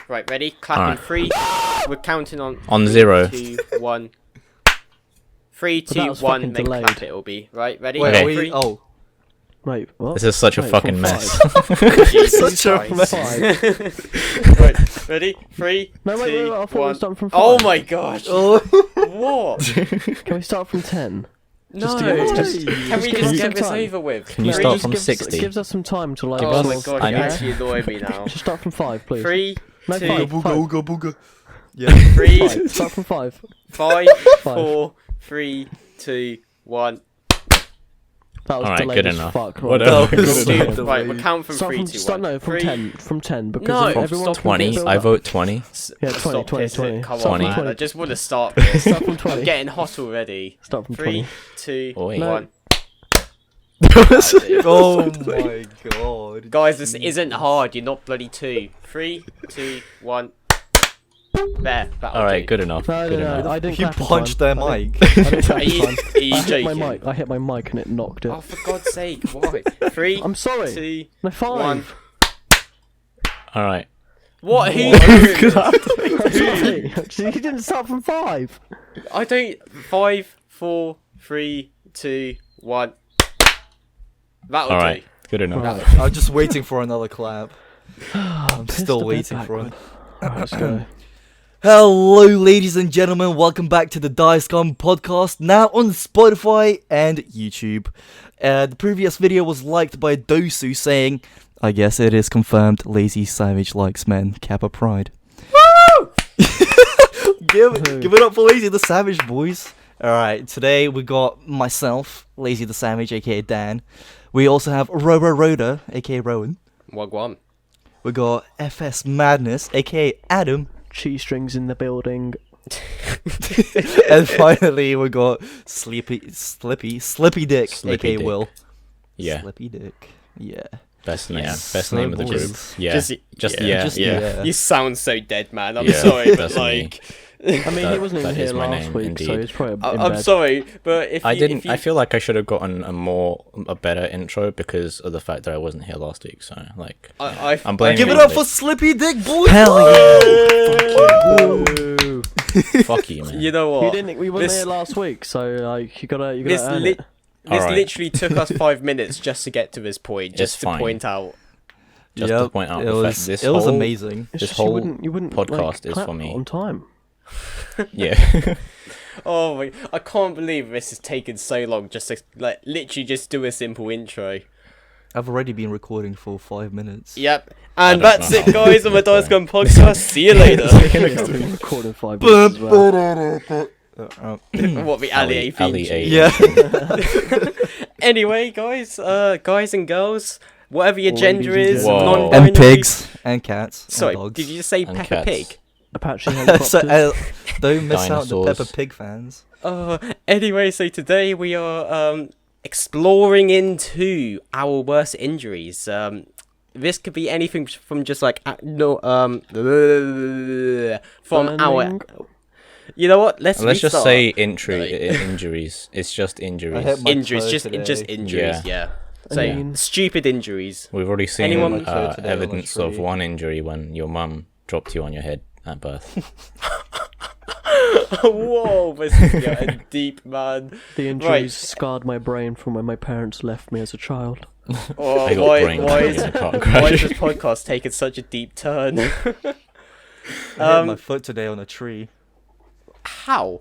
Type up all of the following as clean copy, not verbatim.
Right, ready? Clap in 3. We're counting on 0. 2, 1. 3, 2, 1. Then clap it'll be. Right, ready? Wait, Wait, Three. oh. Wait, what? This is such a fucking from mess. Jesus Such a Christ. Five. Right, ready? 3, No, wait, 2, I thought we were 1. starting from 5. Oh my gosh! Oh. What? Can we start from 10? No, to get- can we give just us get some this time. over with? Can you No, it start just from gives- 60? It gives us some time to like. Oh sort my of- god, I you need- actually annoy me now. Just start from 5, please. 3, No, 2, 5. Booga, ooga, booga. Yeah. 3, Start from 5. 5, 4, 3, 2, 1. That was Alright, delayed good as enough. fuck. Whatever. Right, That was Good stupid. enough. Right, we'll count from Start 3, from 2, 1. no, from 3, 10. From 10 because No, if everyone's stop 20. I vote 20. Yeah, 20, Stop 20, pissing. 20. Come Start on, from man. 20. I just want to start this. Start from 20. I'm getting hot already. Start from 3, 20. 2, Oi. 1. Oh my god. Guys, this isn't hard. You're not bloody 2. 3, 2, 1. There. That'll Alright, do. good enough. No, Good no, enough. no, I didn't You clap in punched time. their I mic. didn't clap Are in you, time. are you I hit my joking? mic. I hit my mic and it knocked it. Oh, for God's sake, why? 3, I'm sorry. 2, No, 5. 1. Alright. What? Who? Sorry. You didn't start from 5. I don't. 5, 4, 3, 2, 1. That'll Alright. do. Good enough. Right. I'm just waiting for another clap. I'm Pissed still a bit waiting for it. backward. Alright, let's go. Hello, ladies and gentlemen. Welcome back to the DieScum podcast, now on Spotify and YouTube. The previous video was liked by Dosu saying, I guess it is confirmed Lazy Savage likes men. Kappa Pride. Woo! give it up for Lazy the Savage, boys. Alright, today we got myself, Lazy the Savage, aka Dan. We also have Robo Roda, aka Rowan. Wagwan. We got FS Madness, aka Adam. Cheese strings in the building. And finally we got Slippy Dick, Slippy aka Dick. Will. Yeah. Slippy Dick. Yeah. Best name. Yeah. Best So name of the group. boys. Yeah. Just- Just yeah. yeah. Just- yeah. yeah. You sound so dead, man. I'm Yeah, sorry, but that's me. like, I mean, he That- wasn't even that here is my last name, week, so indeed. he's probably in I'm bed. sorry, but if I you, didn't. If you, I feel like I should have gotten a better intro because of the fact that I wasn't here last week. So like, I'm blaming Give it you. up for Slippy Dick, boys! Hell Woo. Fuck you, man. You know what? We weren't This- here last week, so like you gotta This, earn li- it. this Alright. literally took us 5 minutes just to get to this point, just It's to fine. point out. Just to point out it the was, fact this it was whole amazing. It's this just whole you wouldn't podcast like, is clap for me. on time. yeah. Oh my! I can't believe this has taken so long just to like literally just do a simple intro. I've already been recording for 5 minutes. Yep, and don't that's know it, how guys, on the long. DieScum podcast. See you later. I've been recording 5 minutes as well. What the Ali theme Ali tune. Yeah. Anyway, guys, guys and girls, whatever your Ladies gender and is, gentlemen. Whoa. non-binary. And pigs. And cats. Sorry, and dogs. did you just say And Peppa cats. Pig? Apache helicopters. So, don't miss out the Dinosaurs. Peppa Pig fans. Anyway, so today we are exploring into our worst injuries. This could be anything from just like from our. Burning. You know what? Let's Let's just restart. say injuries. It's just injuries. hit my Injuries, toe just today. injuries. Yeah. I So mean- stupid injuries. We've already seen Anyone- Toe today on a evidence of tree. one injury when your mum dropped you on your head at birth. Whoa, this is getting deep, man. The injuries scarred my brain from when my parents left me as a child. Oh, I got why brain is damage in a car why crash. is this podcast taking such a deep turn? I hit my foot today on a tree. How?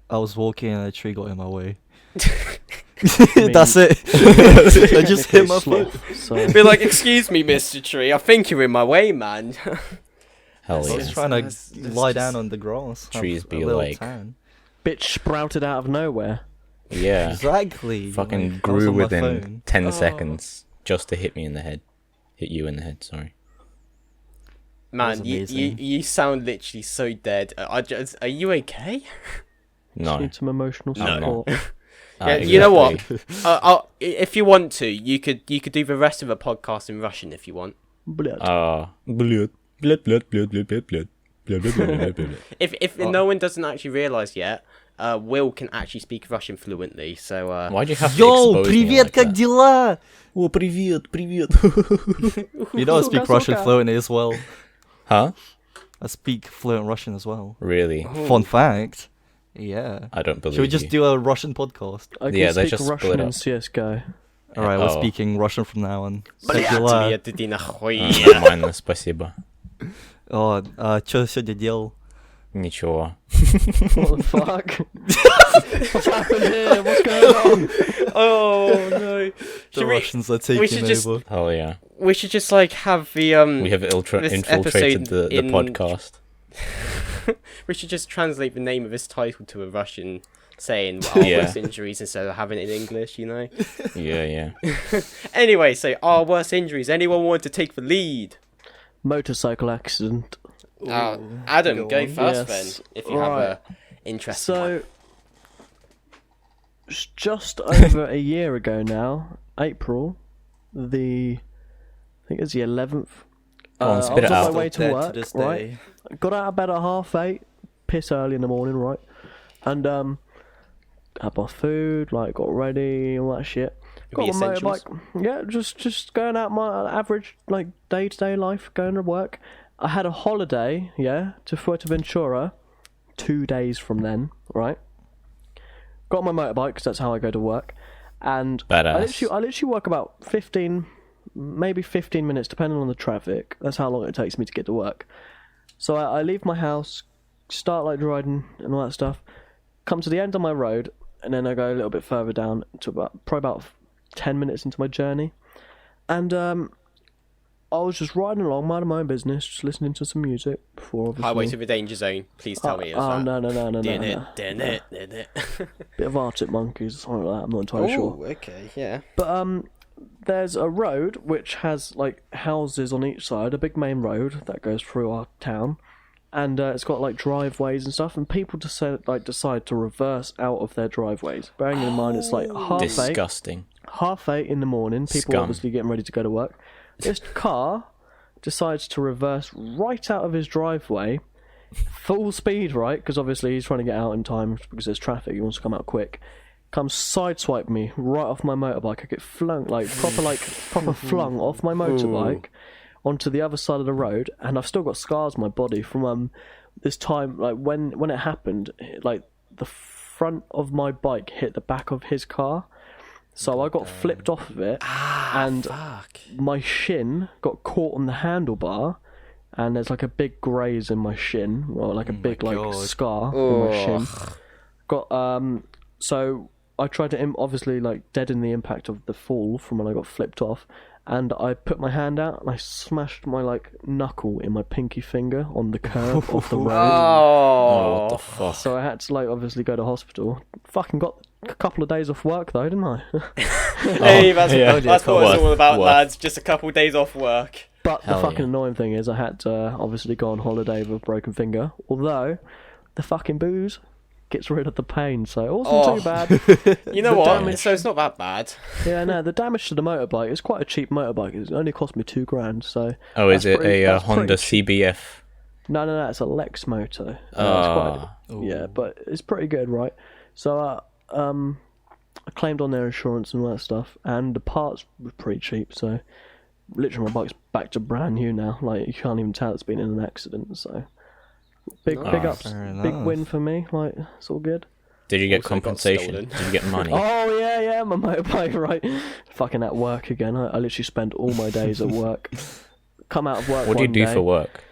I was walking and a tree got in my way. mean, That's it. I just hit my foot. So Be like, excuse me, Mr. Tree. I think you're in my way, man. Hell I yeah. was trying to That's lie just- down on the grass. have Trees a be little like- tan. bitch sprouted out of nowhere. Yeah. Exactly. Fucking like, I was grew on my within phone. 10 Oh. seconds just to hit me in the head. Hit you in the head, sorry. Man, was you amazing. sound literally so dead. Are you okay? Just No. need some emotional No, no. support. Yeah, you know what? If you want to, you could do the rest of the podcast in Russian if you want. Blood. Blood. Blood, blood, blood, blood, blood, blood. Blood, blood, blood, blood, blood. If no one doesn't actually realise yet, Will can actually speak Russian fluently. So Why'd you have to Yo, expose me привет, like как that? дела? Oh, привет, привет. You know I speak Suka, Russian suka. fluently as well. Huh? I speak fluent Russian as well. Really? Fun fact. Yeah. I don't believe Should we just you. do a Russian podcast? I can Yeah, they speak just split Russian up. in CSGO. Alright, we're Oh. speaking Russian from now on. Блядь, иди нахуй. Нормально, спасибо. О, что сегодня делал? Ничего. What the fuck? What's happened here? What's going on? Oh no. The Russians are taking we should just- over. Oh yeah. We should just like have the We have this infiltrated episode the in- podcast. we should just translate the name of this title to a Russian saying our Yeah. worst injuries instead of having it in English, you know. Yeah. Anyway, so our worst injuries. Anyone want to take the lead? Motorcycle accident. Adam, go on. first Yes. then, if you have Right. a interesting one. So, just over a year ago now, April, I think it's the 11th. Go on, I spit was it on out. my way to Dead work, this right? day. Got out of bed at 8:30, piss early in the morning, right? And had my food, like got ready, all that shit. The Got my essentials? motorbike. Yeah, just going out my average like day-to-day life, going to work. I had a holiday, yeah, to Fuerteventura, 2 days from then, right? Got my motorbike because that's how I go to work, and Badass. I literally work about 15, maybe 15 minutes, depending on the traffic. That's how long it takes me to get to work. So I leave my house, start like riding and all that stuff, come to the end of my road, and then I go a little bit further down to probably about 10 minutes into my journey, and I was just riding along, minding my own business, just listening to some music before obviously. Highway to the Danger Zone. Please tell me it was Oh that. no. Did it. Bit of Arctic Monkeys, something like that. I'm not entirely sure. Oh, okay, yeah. But there's a road which has like houses on each side, a big main road that goes through our town, and it's got like driveways and stuff. And people decide to reverse out of their driveways. Bearing in mind it's like Disgusting. half eight in the morning. People Scum. obviously getting ready to go to work. This car decides to reverse right out of his driveway, full speed, right? Because obviously he's trying to get out in time because there's traffic. He wants to come out quick. Comes sideswipe me right off my motorbike. I get flung proper flung off my motorbike onto the other side of the road, and I've still got scars on my body from this time. Like when it happened, like the front of my bike hit the back of his car. So I got flipped off of it, and my shin got caught on the handlebar, and there's like a big graze in my shin, or like a big like God. scar in my shin. Got so I tried to obviously like deaden the impact of the fall from when I got flipped off, and I put my hand out and I smashed my like knuckle in my pinky finger on the curb of the road. Oh, what the Oh, fuck? So I had to like obviously go to hospital. Fucking got a couple of days off work though, didn't I? hey, that's yeah. what it's Worth, all about, worth. lads. Just a couple days off work. But the Hell fucking yeah. annoying thing is I had to obviously go on holiday with a broken finger. Although the fucking booze gets rid of the pain, so it wasn't too bad. You know The what? damage- So it's not that bad. Yeah, no, the damage to the motorbike is quite a cheap motorbike. It only cost me $2,000. So Oh, is that's it pretty- a that's pretty Honda cheap. CBF? No, it's a Lex motor. Ah. Yeah, but it's pretty good, right? So I claimed on their insurance and all that stuff, and the parts were pretty cheap. So literally, my bike's back to brand new now. Like you can't even tell it's been in an accident. So big ups, Fair big enough. win for me. Like it's all good. Did you get Also got compensation? stolen. Did you get money? Oh yeah, my motorbike, right? Fucking at work again. I literally spend all my days at work. Come out of work. What do you one do day. for work?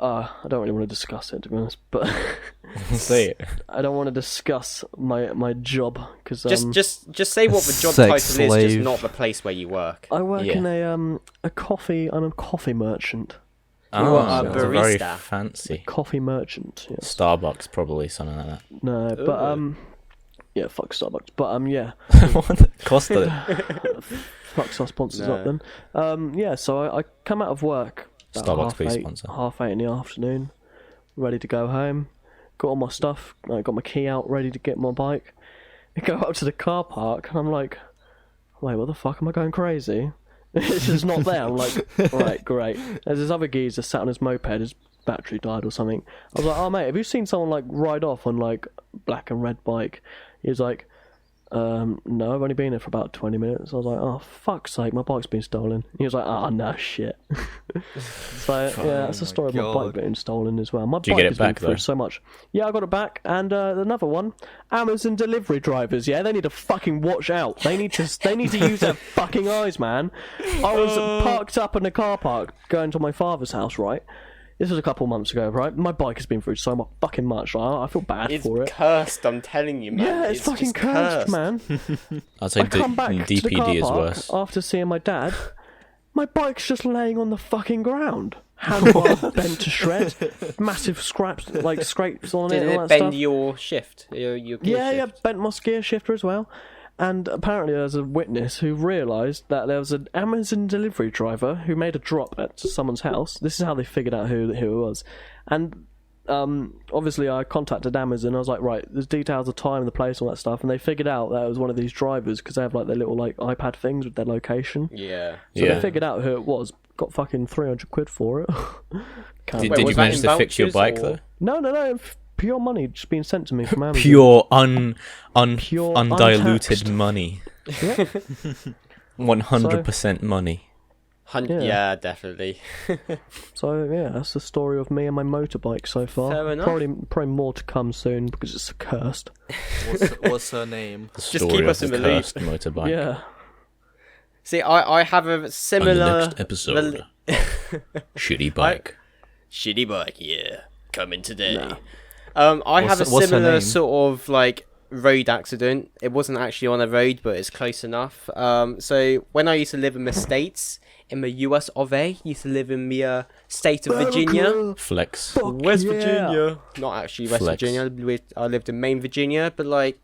I don't really want to discuss it, to be honest, but Say it. I don't want to discuss my job because Just say what the job Sex title is, slave. just not the place where you work. I work Yeah. in a coffee. I'm a coffee merchant. Oh, are a that's very barista. fancy. Coffee merchant. Yes. Starbucks, probably something like that. No, but yeah, fuck Starbucks. But yeah, Costa. fuck our sponsors No. up then. Yeah, so I come out of work. about Starbucks, please half sponsor. 8 in the afternoon, ready to go home. Got all my stuff. I got my key out, ready to get my bike. I go up to the car park, and I'm like, wait, what the fuck? Am I going crazy? It's just not there. I'm like, right, great. There's this other geezer sat on his moped, his battery died or something. I was like, oh mate, have you seen someone like ride off on like black and red bike? He was like, No, I've only been here for about 20 minutes. I was like, oh, fuck's sake, my bike's been stolen. He was like, oh, no, shit. So, yeah, that's the story of my bike being stolen as well. My Did you bike get it has been back, through though? so much. Yeah, I got it back. And another one, Amazon delivery drivers, yeah, they need to fucking watch out. They need to use their fucking eyes, man. I was parked up in the car park going to my father's house, right? This was a couple months ago, right? My bike has been through so fucking much. I feel bad It's for it. cursed, I'm telling you, man. Yeah, it's fucking just cursed, man. I'd say I come back to the DPD car is park worse. after seeing my dad. My bike's just laying on the fucking ground. Handlebar bent to shreds. Massive scrapes on it Did and all it that bend stuff. your shift? Your gear Yeah, shift? bent my gear shifter as well. And apparently there's a witness who realised that there was an Amazon delivery driver who made a drop at someone's house. This is how they figured out who it was. And obviously I contacted Amazon. I was like, right, there's details of time, the place, all that stuff. And they figured out that it was one of these drivers because they have like their little like iPad things with their location. Yeah. So Yeah. they figured out who it was. Got fucking 300 quid for it. Can't Did Wait, you was that manage in to fix your vouchers, bike, or- though? No, pure money just being sent to me from Amazon. Pure, Pure undiluted untaxed. money. Yeah. 100% money. Yeah. Yeah, definitely. So yeah, that's the story of me and my motorbike so far. Fair enough. Probably more to come soon because it's cursed. What's her name? The Just story keep of us in the the loop. cursed motorbike. Yeah. See, I have a On the similar... next episode, shitty bike. Shitty bike, yeah. Coming today. Nah. I have a What's her similar name? sort of like road accident. It wasn't actually on a road, but it's close enough. So when I used to live in the States, in the US of A, used to live in the state of Virginia. Flex. West yeah. Virginia. Not actually West Flex. Virginia. I lived in Maine, Virginia, but like,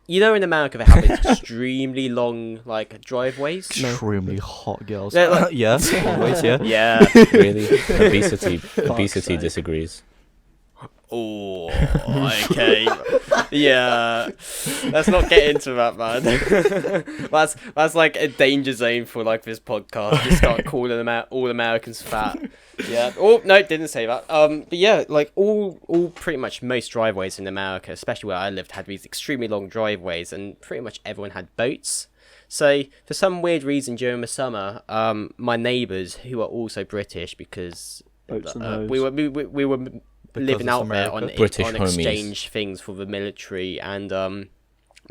you know, in America they have these extremely long like driveways. Extremely hot girls. They're like- yeah, always, yeah. Yeah. Really? Obesity disagrees. Oh, okay. Yeah. Let's not get into that, man. that's like a danger zone for like this podcast. Just start calling them out, all Americans fat. Yeah. Oh no, didn't say that. But yeah, like all pretty much most driveways in America, especially where I lived, had these extremely long driveways, and pretty much everyone had boats. So for some weird reason during the summer, my neighbours who are also British, because Boats and we hoes. were living it's out there on America. British on homies. exchange things for the military, and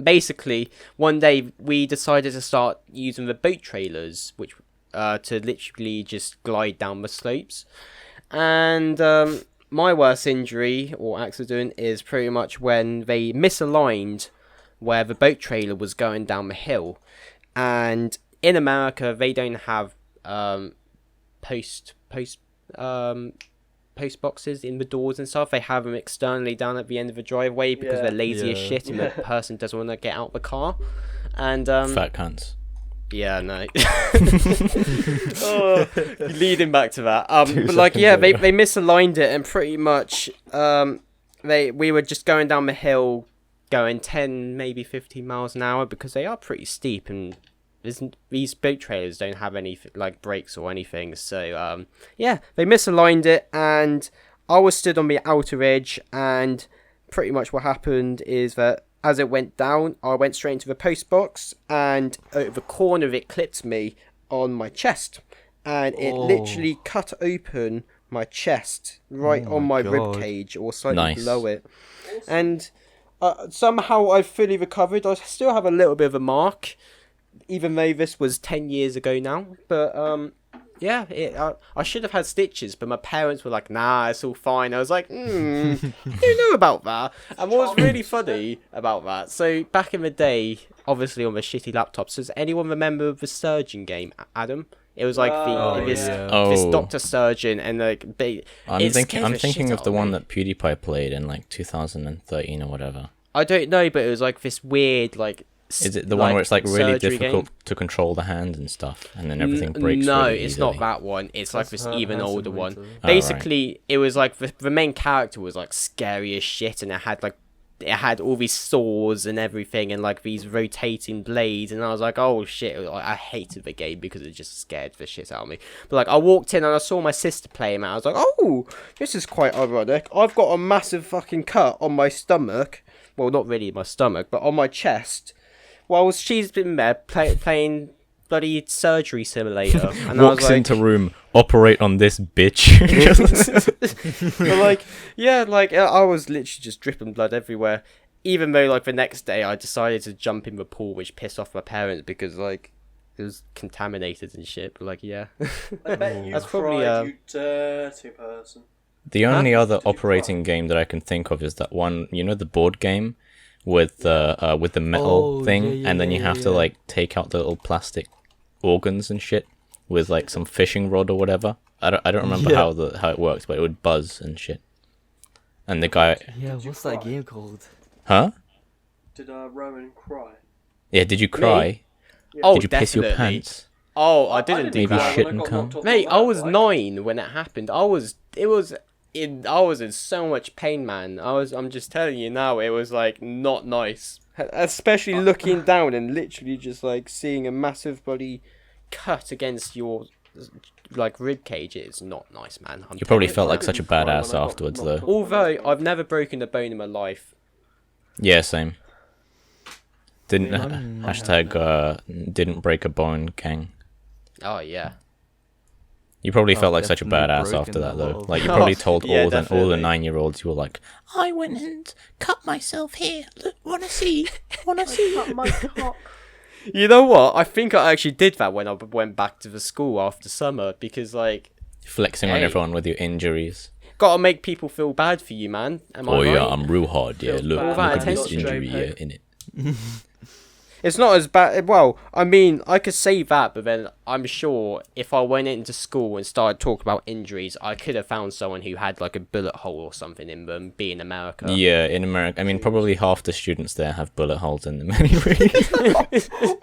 basically one day we decided to start using the boat trailers, which to literally just glide down the slopes. And my worst injury or accident is pretty much when they misaligned where the boat trailer was going down the hill, and in America they don't have post boxes in the doors and stuff. They have them externally down at the end of the driveway because Yeah. they're lazy as Yeah. shit and the person doesn't want to get out the car. And Fat cunts. yeah, no. Oh, leading back to that. But like, yeah, they misaligned it, and pretty much we were just going down the hill, going 10, maybe 15 miles an hour, because they are pretty steep, and these boat trailers don't have any like brakes or anything. So yeah, they misaligned it, and I was stood on the outer edge, and pretty much what happened is that as it went down, I went straight into the post box, and the corner of it clipped me on my chest, and it literally cut open my chest right on my rib God. cage, or slightly Nice. below it. And somehow I've fully recovered. I still have a little bit of a mark, even though this was 10 years ago now. But yeah, I should have had stitches, but my parents were like, nah, it's all fine. I was like, you know about that. And what was really funny about that, so back in the day, obviously on the shitty laptops, does anyone remember the Surgeon game, Adam? It was like this Oh. Doctor Surgeon, and like I'm it thinking scared the of shit out the one me. that PewDiePie played in like 2013 or whatever. I don't know, but it was like this weird like. Is it the one where it's like really surgery difficult game? to control the hands and stuff, and then everything breaks? No, really it's easily? not that one. It's like this even older one. Winter. Oh, Basically, it was like the main character was like scary as shit, and it had all these saws and everything, and like these rotating blades, and I was like, oh shit! I hated the game because it just scared the shit out of me. But like, I walked in and I saw my sister play him, and I was like, oh, this is quite ironic. I've got a massive fucking cut on my stomach well, not really my stomach, but on my chest, while she's been there playing bloody surgery simulator. And walks into room, operate on this bitch. But like, yeah, like I was literally just dripping blood everywhere. Even though like the next day I decided to jump in the pool, which pissed off my parents because like it was contaminated and shit. But like, yeah, I bet you That's cried, probably, you dirty person. The only other Did you operating game that I can think of is that one, you know, the board game with the metal thing, and then you have to like take out the little plastic organs and shit with like some fishing rod or whatever. I don't remember how it works, but it would buzz and shit. And the guy, Yeah, what's that game called? huh? Did Rowan cry? Yeah, did you cry? Oh, Did you piss your definitely. pants? Oh, I didn't do Maybe that. shit and cum. Mate, I was 9 when it happened. I was in so much pain, man. I'm just telling you now, it was like not nice. Especially looking down and literally just like seeing a massive bloody cut against your like rib cage. It's not nice, man. You probably felt like such a badass afterwards, though. Although I've never broken a bone in my life. Yeah, same. Didn't didn't break a bone, gang. Oh yeah. You probably felt like such a definitely badass broken after that, a though. lot. Like you probably told Yeah, all the definitely. 9-year-olds, you were like, I went and cut myself here. Look, wanna see? My cock. You know what? I think I actually did that when I went back to the school after summer because like Flexing on Hey. everyone with your injuries. gotta make people feel bad for you, man. Am I right? I'm real hard. Yeah, Feels look, bad. look All at that this attention. injury here in it. It's not as bad. Well, I mean, I could say that, but then I'm sure if I went into school and started talking about injuries, I could have found someone who had like a bullet hole or something in them, being America. Yeah, in America. I mean, probably half the students there have bullet holes in them anyway.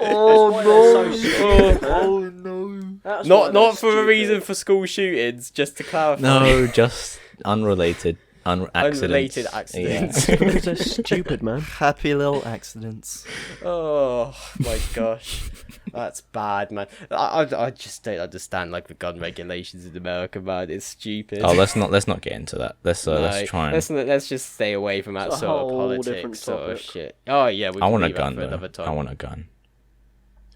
Oh no. Not for a reason for school shootings, just to clarify. No, just unrelated. Unrelated accidents. They're stupid, man. Happy little accidents. Oh my gosh, that's bad, man. I just don't understand like the gun regulations in America, man. It's stupid. Oh, let's not get into that. Let's try and. let's just stay away from that It's a sort of whole different politics sort of topic. shit. Oh yeah, we I can want a leave that gun for though. another time. I want a gun.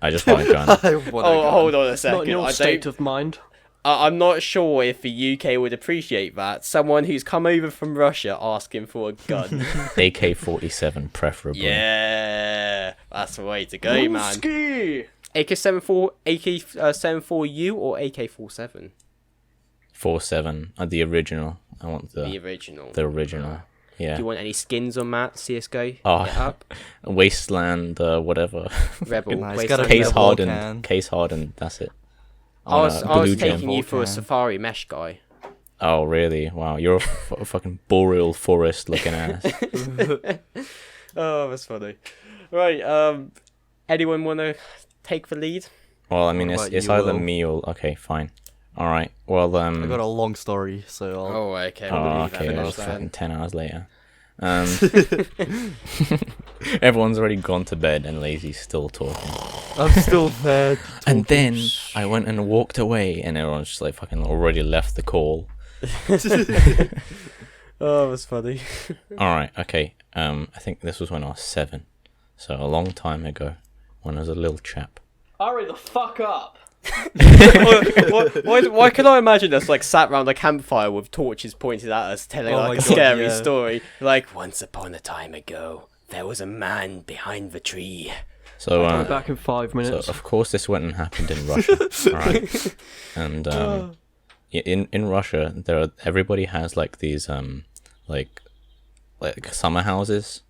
I just want a gun. Oh, hold on a Not second. in your I state don't. of mind. I'm not sure if the UK would appreciate that. Someone who's come over from Russia asking for a gun. AK-47 preferably. Yeah, that's the way to go, man. Ski. AK-74U or AK-47? 47. The original. I want The original. the original. Yeah. Do you want any skins on that? CS:GO. Oh. Get up. Wasteland, whatever. Rebel. Nice, Wasteland gotta be Case a Rebel. Vulcan. hardened. Case hardened. That's it. I was Blue Gem. taking you for a Vulcan. safari mesh guy. Oh really? Wow, you're a fucking boreal forest looking ass. Oh, that's funny. Right. Anyone want to take the lead? Well, I mean, What it's about it's you, either Will? me or okay, fine. All right. Well, I got a long story, so I'll... Oh, okay. Oh, We'll okay. Well, finish fucking then. 10 hours later. Everyone's already gone to bed and Lazy's still talking. I'm still there. And then I went and walked away, and everyone's just like fucking already left the call. Oh, that's funny. All right. Okay. I think this was when I was 7, so a long time ago, when I was a little chap. Hurry the fuck up. Why can I imagine us like sat round a campfire with torches pointed at us, telling Oh my like a God, scary yeah. story? Like, once upon a time ago, there was a man behind the tree. So, Be back in 5 so minutes. of course this went and happened in Russia, right? And in Russia, everybody has like these like summer houses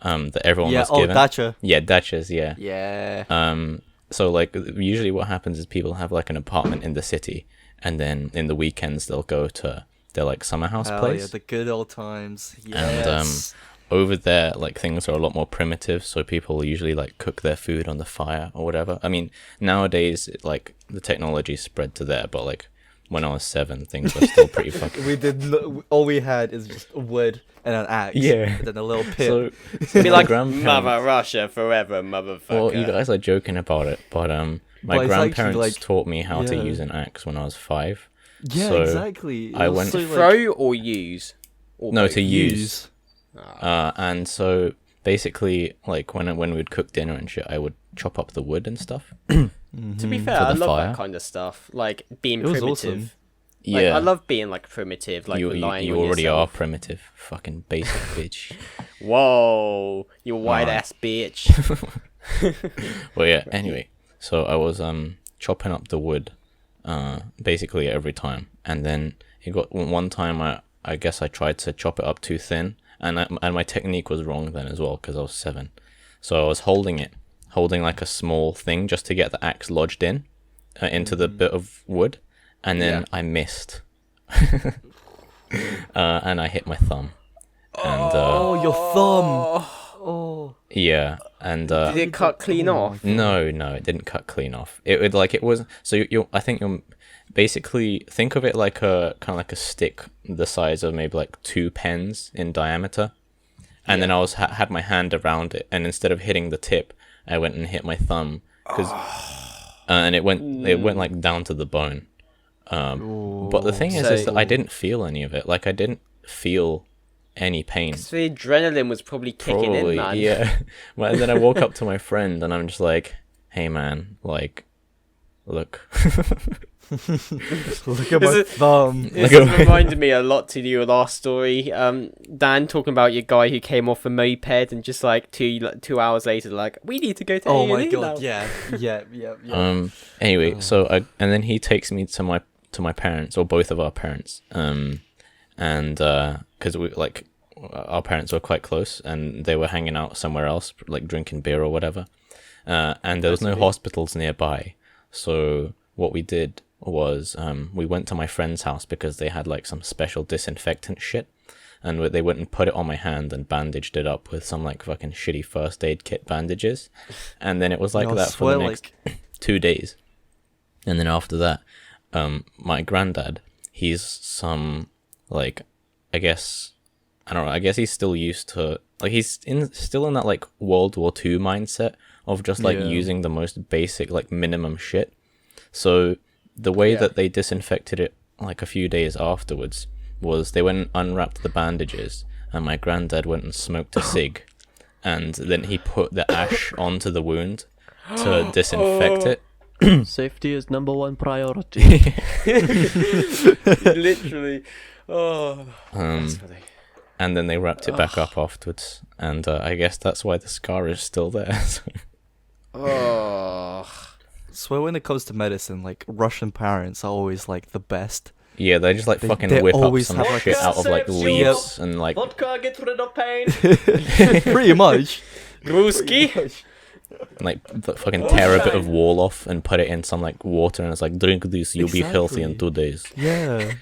that everyone Yeah, was oh, given. Dacha. Yeah, dachas. Yeah. Yeah. So like usually what happens is people have like an apartment in the city, and then in the weekends they'll go to their like summer house Hell place. yeah, the good old times. And Yes. over there, like things are a lot more primitive, so people usually like cook their food on the fire or whatever. I mean, nowadays like the technology spread to there, but like when I was 7, things were still pretty fucking. We did. All we had is just wood and an axe. Yeah. And then a little pit. So Be my like, grandparents- Mother Russia forever, motherfucker. Well, you guys are joking about it, but But my it's actually, grandparents like- taught me how to yeah. use an axe when I was 5. yeah, so exactly. It I was went- so, like, Throw or use? Or No, both? to use. And so basically, like when we'd cook dinner and shit, I would chop up the wood and stuff. To be fair, For I the love fire. that kind of stuff. Like being It was primitive. awesome. Like, Yeah, I love being like primitive, like you relying you on already yourself. are primitive, fucking basic bitch. Whoa, you white Alright. ass bitch. Well, yeah. Anyway, so I was chopping up the wood, basically every time, and then it got one time I guess I tried to chop it up too thin, and my technique was wrong then as well because I was 7, so I was holding like a small thing just to get the axe lodged in into the bit of wood, and then Yeah. I missed, and I hit my thumb, and Oh, your thumb. Oh. yeah, and Did it cut clean off? No, it didn't cut clean off. It was so you I think you're basically think of it like a kind of like a stick the size of maybe like 2 pens in diameter, and then I was had my hand around it, and instead of hitting the tip, I went and hit my thumb because and it went like down to the bone. But the thing is that I didn't feel any of it. Like I didn't feel any pain. So the adrenaline was probably kicking in, man. Yeah. Well, and then I woke up to my friend and I'm just like, "Hey, man, like, look." Look at my thumb. This has reminded me a lot to your last story, Dan, talking about your guy who came off a moped and just like 2 hours later, like, we need to go to Oh my A&E god, now. yeah. Anyway, so and then he takes me to my parents, or both of our parents, and because we like our parents were quite close and they were hanging out somewhere else, like drinking beer or whatever, and there was no hospitals nearby. So what we did was we went to my friend's house because they had like some special disinfectant shit, and they went and put it on my hand and bandaged it up with some like fucking shitty first aid kit bandages, and then it was like that for the next 2 days. And then after that, my granddad, he's some like, I guess he's still used to, like, he's still in that like World War II mindset of just like using the most basic like minimum shit. So the way that they disinfected it like a few days afterwards was they went and unwrapped the bandages, and my granddad went and smoked a cig, and then he put the ash onto the wound to disinfect it. Safety is #1 priority. Literally. Oh, that's funny. And then they wrapped it back up afterwards, and I guess that's why the scar is still there. Oh. So when it comes to medicine, like Russian parents are always like the best. Yeah, they just like fucking they whip up always some have, like, shit a out of like safe leaves and like Vodka, get rid of pain. Pretty much. Gruski? fucking tear a bit of wall off and put it in some like water, and it's like, drink this, you'll be healthy in Exactly. 2 days. Yeah.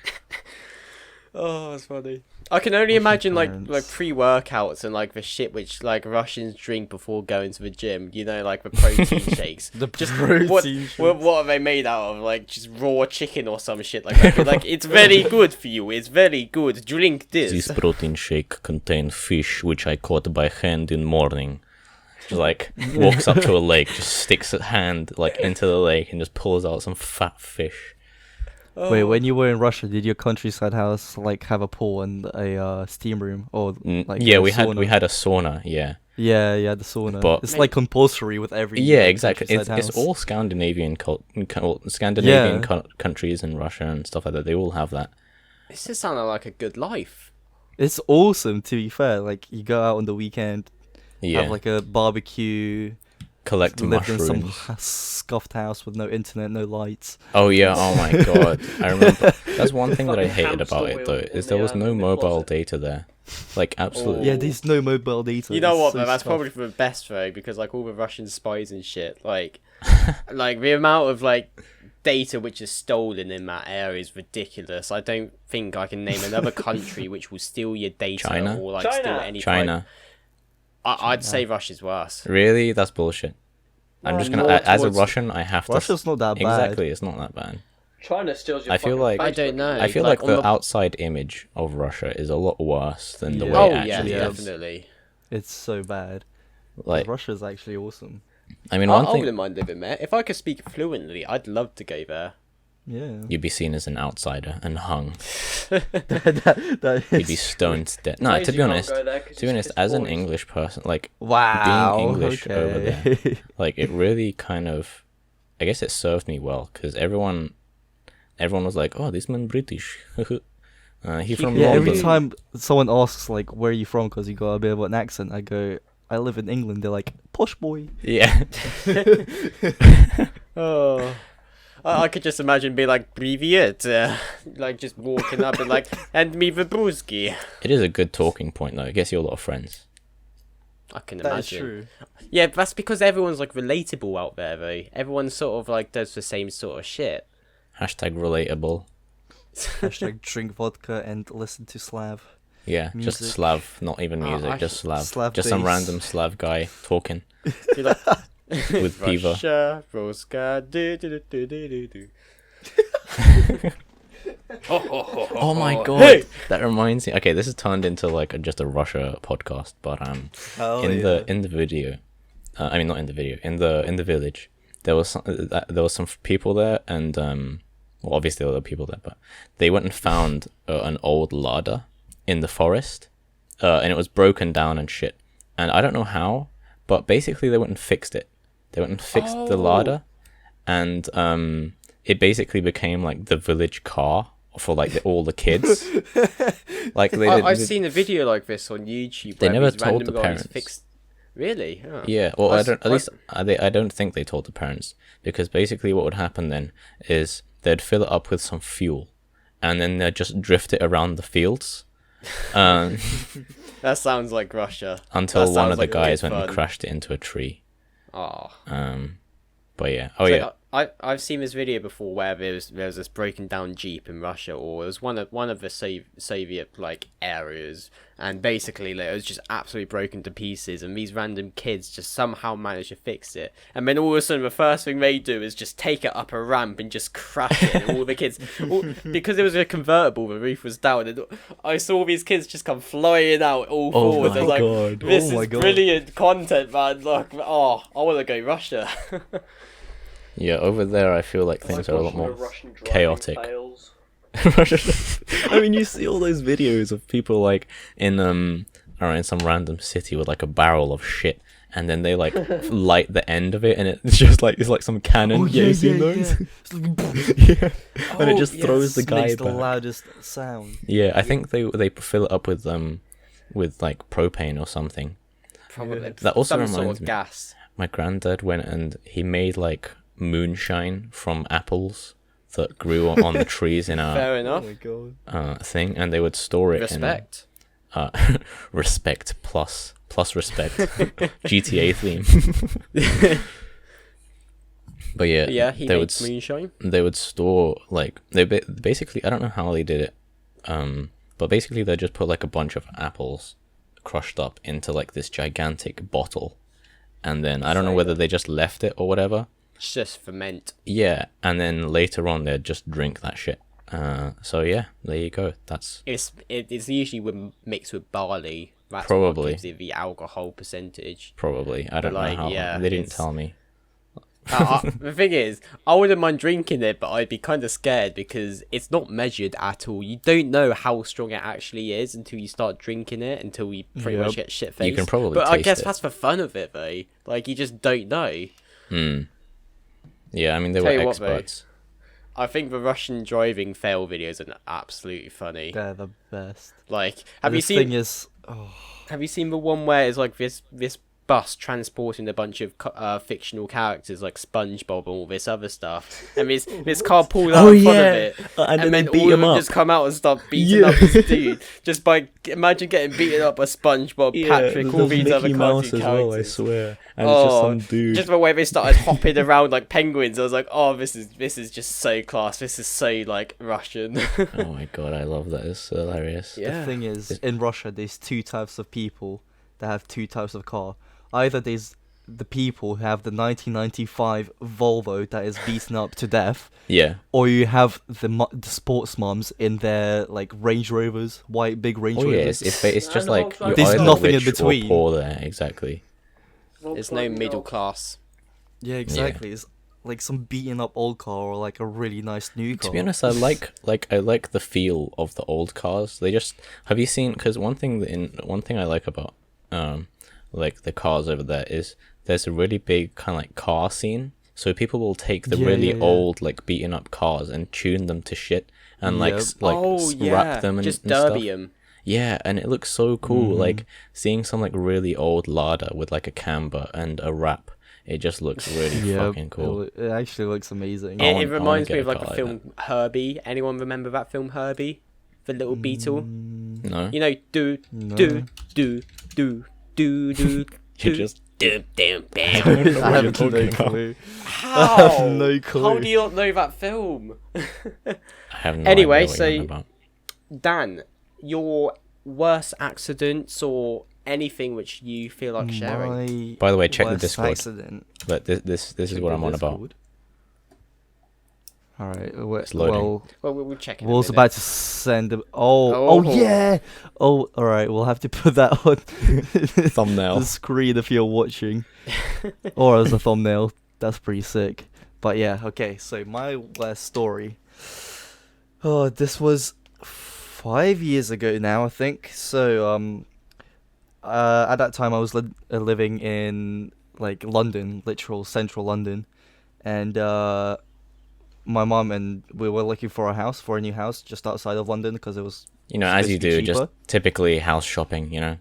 Oh, that's funny. I can only imagine like parents. pre-workouts and like the shit which like Russians drink before going to the gym. You know, like the protein shakes. The Just protein what are they made out of? Like just raw chicken or some shit like that. Like it's very good for you. It's very good. Drink This this. protein shake contains fish which I caught by hand in morning. Just like walks up to a lake, just sticks a hand like into the lake and just pulls out some fat fish. Wait, when you were in Russia, did your countryside house like have a pool and a steam room or like Yeah, a we sauna? had a sauna. Yeah, Yeah, the sauna. But- it's like compulsory with every yeah, exactly. countryside It's house. all Scandinavian countries and Russia and stuff like that. They all have that. This just sounded like a good life. It's awesome, to be fair. Like you go out on the weekend, Yeah, have like a barbecue, collect live in some mushrooms. scuffed house with no internet, no lights. Oh yeah, oh my god. I remember that's one thing that I Fucking hated about hamster it though, wheel is in there the, was no in the mobile closet. data there. Like absolutely. Yeah, there's no mobile data. You know it's what, so though? That's scuffed. probably for the best, though, because like all the Russian spies and shit, like the amount of like data which is stolen in that area is ridiculous. I don't think I can name another country which will steal your data China? or like China. steal any. China. I'd say Russia's worse. Really? That's bullshit. I'm just gonna more as a towards- Russian I have to Russia's not that bad. Exactly, it's not that bad. China steals your I feel fucking like- I Facebook don't know. I feel like, like on the the- outside image of Russia is a lot worse than the Yeah. way Oh it yeah, actually yeah. is. definitely. It's so bad. Like, Russia's actually awesome. I mean, I one thing. wouldn't mind living there. If I could speak fluently, I'd love to go there. Yeah. You'd be seen as an outsider and hung. that You'd is be stoned to death. No, to be honest, as an English person, like wow. being English okay. over there, like it really kind of, I guess it served me well because everyone was like, "Oh, this man British." He from Yeah, London. every time someone asks like, "Where are you from?" because you got a bit of an accent, I go, "I live in England." They're like, "Posh boy." Yeah. Oh. I could just imagine being like, "Привет," like just walking up and like, "And me the brewski." It is a good talking point though. It gets you a lot of friends. I can That is imagine. true. Yeah, but that's because everyone's like relatable out there, though. Everyone sort of like does the same sort of shit. Hashtag relatable. Hashtag drink vodka and listen to Slav. Yeah, Music. just Slav, not even Oh, music, just Slav. Slav Just some bass. random Slav guy talking You're like, with Piva. Russia, Roska, do do do do do do. Oh my god, Hey! that reminds me. Okay, this has turned into like just a Russia podcast, but Oh, in the video, I mean not in the video, in the village, there was some people there, and well, obviously there were people there, but they went and found an old larder in the forest, and it was broken down and shit, and I don't know how, but basically they went and fixed it. They went and fixed the larder, and it basically became like the village car for like all the kids. Like I've seen a video like this on YouTube. They where never these told random the guys parents. Fixed... Really? Oh. Yeah, well, That's- I don't think they told the parents, because basically what would happen then is they'd fill it up with some fuel, and then they'd just drift it around the fields, That sounds like Russia. until That one sounds of the like guys good went and fun. crashed it into a tree. Oh. But yeah, oh So, yeah, I've seen this video before where there was this broken down Jeep in Russia, or it was one of the Soviet like areas, and basically like, it was just absolutely broken to pieces, and these random kids just somehow managed to fix it, and then all of a sudden the first thing they do is just take it up a ramp and just crash it, and all the kids, because it was a convertible, the roof was down, and I saw these kids just come flying out all forwards. I was like, God. this Oh my is God. brilliant content, man. Like, oh, I want to go Russia. yeah. Over there, I feel like things are a lot more chaotic. Fails. I mean, you see all those videos of people like in I don't know, in some random city with like a barrel of shit, and then they like light the end of it, and it's just like it's like some cannon. Yeah, you seen those? Yeah, and it just throws the guy makes the back. loudest sound. Yeah, I think they fill it up with like propane or something. Probably. That also some sort reminds of me. gas. My granddad went and he made like moonshine from apples that grew on the trees in our Fair enough. god. thing, and they would store it Respect. in respect plus respect GTA theme. But yeah, Yeah, he they makes moonshine. they would store like basically, I don't know how they did it, but basically they just put like a bunch of apples crushed up into like this gigantic bottle, and then I don't know whether they just left it or whatever. It's just ferment. Yeah, and then later on they'd just drink that shit. So yeah, there you go. That's It's usually mixed with barley. That's Probably. what gives it the alcohol percentage. probably, I don't like, know how. yeah, They didn't it's- tell me. The thing is, I wouldn't mind drinking it, but I'd be kind of scared because it's not measured at all. You don't know how strong it actually is until you start drinking it, until you pretty much get shit faced. You can probably But I taste guess it. that's the fun of it, though. Like, you just don't know. Yeah, I mean they Tell were you what, though. experts. I think the Russian driving fail videos are absolutely funny. They're the best. Like, have The you thing seen? is, Have you seen the one where it's like this bus transporting a bunch of fictional characters like SpongeBob and all this other stuff, and this car pulls out in front of it, and then all of them just come out and start beating up this dude. Just by imagine getting beaten up by SpongeBob, Patrick, all these other cartoon characters. swear. And Just the way they started hopping around like penguins, I was like, oh, this is just so class. This is so like Russian. Oh my god, I love that. It's so hilarious. Yeah. the thing is, in Russia, there's two types of people that have two types of car. Either there's the people who have the 1995 Volvo that is beaten up to death, Yeah. or you have the sports mums in their like Range Rovers, white big Range Oh yeah, Rovers. it's just And the like Volkswagen. you're There's either nothing in rich between. or poor there. Exactly. There's no middle class. Yeah, exactly. like some beaten up old car or like a really nice new car. To be honest, I like the feel of the old cars. They just have you seen? Because one thing I like about like the cars over there is there's a really big kind of like car scene. So people will take the really old like beaten up cars and tune them to shit and wrap them and just and derby stuff. them. Yeah, and it looks so cool. Like seeing some like really old Lada with like a camber and a wrap. It just looks really fucking cool. It actually looks amazing. It reminds me of like the film Herbie. Anyone remember that film Herbie? The little beetle. No. You know, do. You just do. I have no clue. How? I have no clue. How do you not know that film? I have no Anyway, idea what you're on so about. Dan, your worst accidents or anything which you feel like sharing? By the way, check the worst Discord. accident. But this is what I'm on about. All right. It's loading. Well, we'll check it. Will's about to send him. Oh yeah. Oh, all right. We'll have to put that on Thumbnail. the screen if you're watching, or as a thumbnail. That's pretty sick. But yeah, okay. So my worst story. Oh, this was 5 years ago now, I think. So at that time I was living in like London, literal central London, and my mum and we were looking for a new house just outside of London because it was As you do, cheaper. just typically house shopping, Yeah,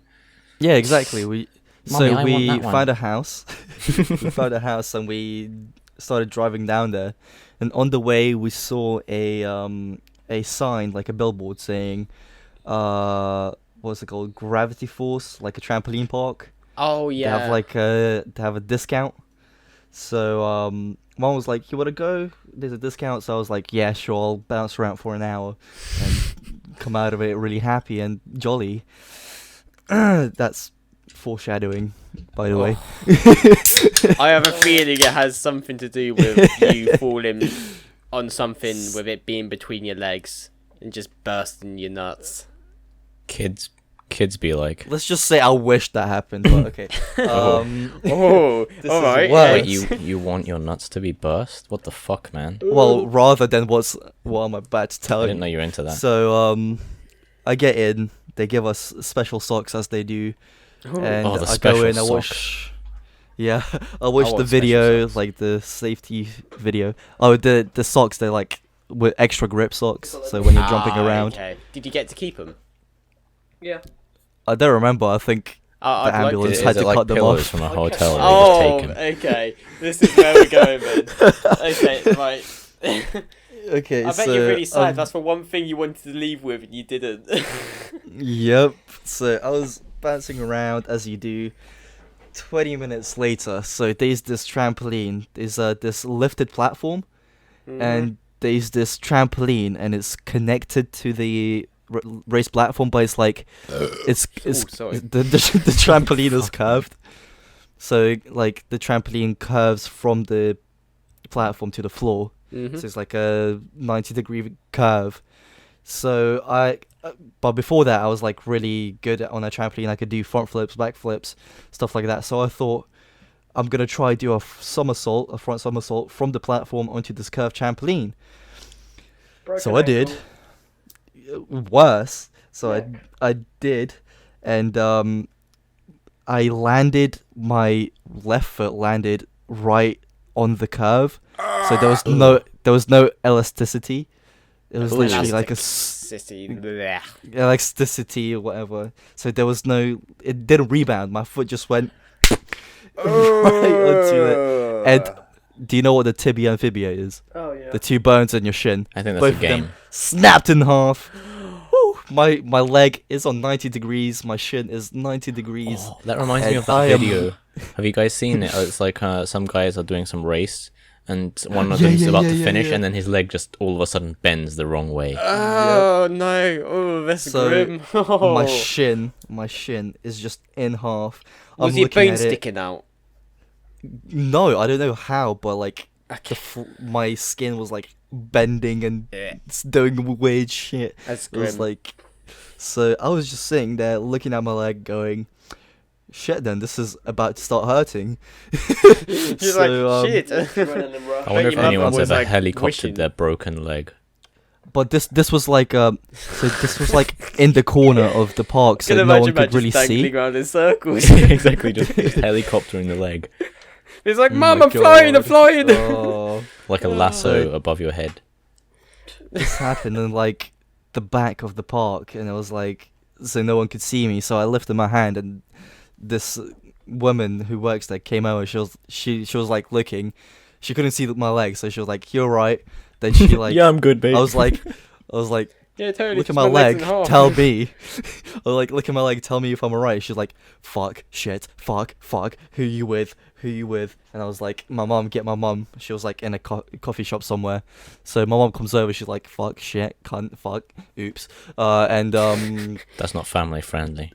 exactly. We Mummy, found a house. We found a house and we started driving down there, and on the way we saw a sign, like a billboard saying what's it called, Gravity Force, like a trampoline park. Oh yeah. They have a discount. So mom was like, you want to go? There's a discount. So I was like, yeah, sure. I'll bounce around for an hour and come out of it really happy and jolly. That's foreshadowing, by the way. I have a feeling it has something to do with you falling on something with it being between your legs and just bursting your nuts. Kids be like. Let's just say I wish that happened, but okay. All right. worse. Wait, you want your nuts to be burst? What the fuck, man? Well, rather than what I'm about to tell I you. didn't know you were into that. So I get in. They give us special socks as they do, and Oh, the I special go in. I socks. watch. Yeah, I watch the want video, special socks. like the safety video. Oh, the socks, they're like with extra grip socks. So when you're jumping around, Okay. Did you get to keep them? Yeah. I don't remember. I think the I'd like ambulance Is had it to like cut them pillows off. from a hotel? Oh, That you've taken? okay. This is where we're going, man. Okay, right. Okay, I bet so you're really sad. That's the one thing you wanted to leave with and you didn't. Yep. So I was bouncing around as you do. 20 minutes later, so there's this trampoline. There's this lifted platform, and there's this trampoline, and it's connected to the raised platform, but it's like it's sorry. the trampoline is curved. So like the trampoline curves from the platform to the floor. Mhm. So it's like a 90-degree curve. So but before that, I was like really good on a trampoline. I could do front flips, back flips, stuff like that. So I thought I'm gonna try do a front somersault from the platform onto this curved trampoline. So I did. Worse. So I did, and I landed. My left foot landed right on the curve. So there was no elasticity. It was literally like a elasticity or whatever. So there was no. It didn't rebound. My foot just went right onto it. And do you know what the tibia and fibia is? Oh yeah. The two bones in your shin. I think that's Both a of game. them snapped in half. Woo! My leg is on 90 degrees. My shin is 90 degrees. Oh, that reminds me And of that I am- video. Have you guys seen it? It's like some guys are doing some race, and one of them's about to finish, and then his leg just all of a sudden bends the wrong way. Oh no! Oh, that's So, grim. Oh. My shin is just in half. Was I'm your looking bone at it. sticking out? No, I don't know how, but like my skin was like bending and doing weird shit. That's It was grim. like, so I was just sitting there looking at my leg, going, shit, then this is about to start hurting. You're like, shit. I wonder if your mum anyone's was, ever like, helicoptered wishing. their broken leg. But this was like so this was like in the corner of the park, so Can no imagine one could Matt really just dangling see. around in circles. Exactly, just helicoptering the leg. He's like, Oh Mum, my I'm flying, I'm God. flying. Oh, Like a lasso above your head. this happened in like the back of the park, and it was like so no one could see me. So I lifted my hand, and this woman who works there came over. She was like looking. She couldn't see my leg, so she was like, "You're right." Then she like, Yeah, I'm good, babe. I was like, Yeah, totally. look just at my legs leg, in half. tell me. I was like, look at my leg, tell me if I'm alright. She's like, fuck, shit, fuck, who you with, and I was like, my mum, get my mum. She was like in a coffee shop somewhere, so my mum comes over, she's like, fuck, shit, cunt, fuck, oops, and That's not family friendly.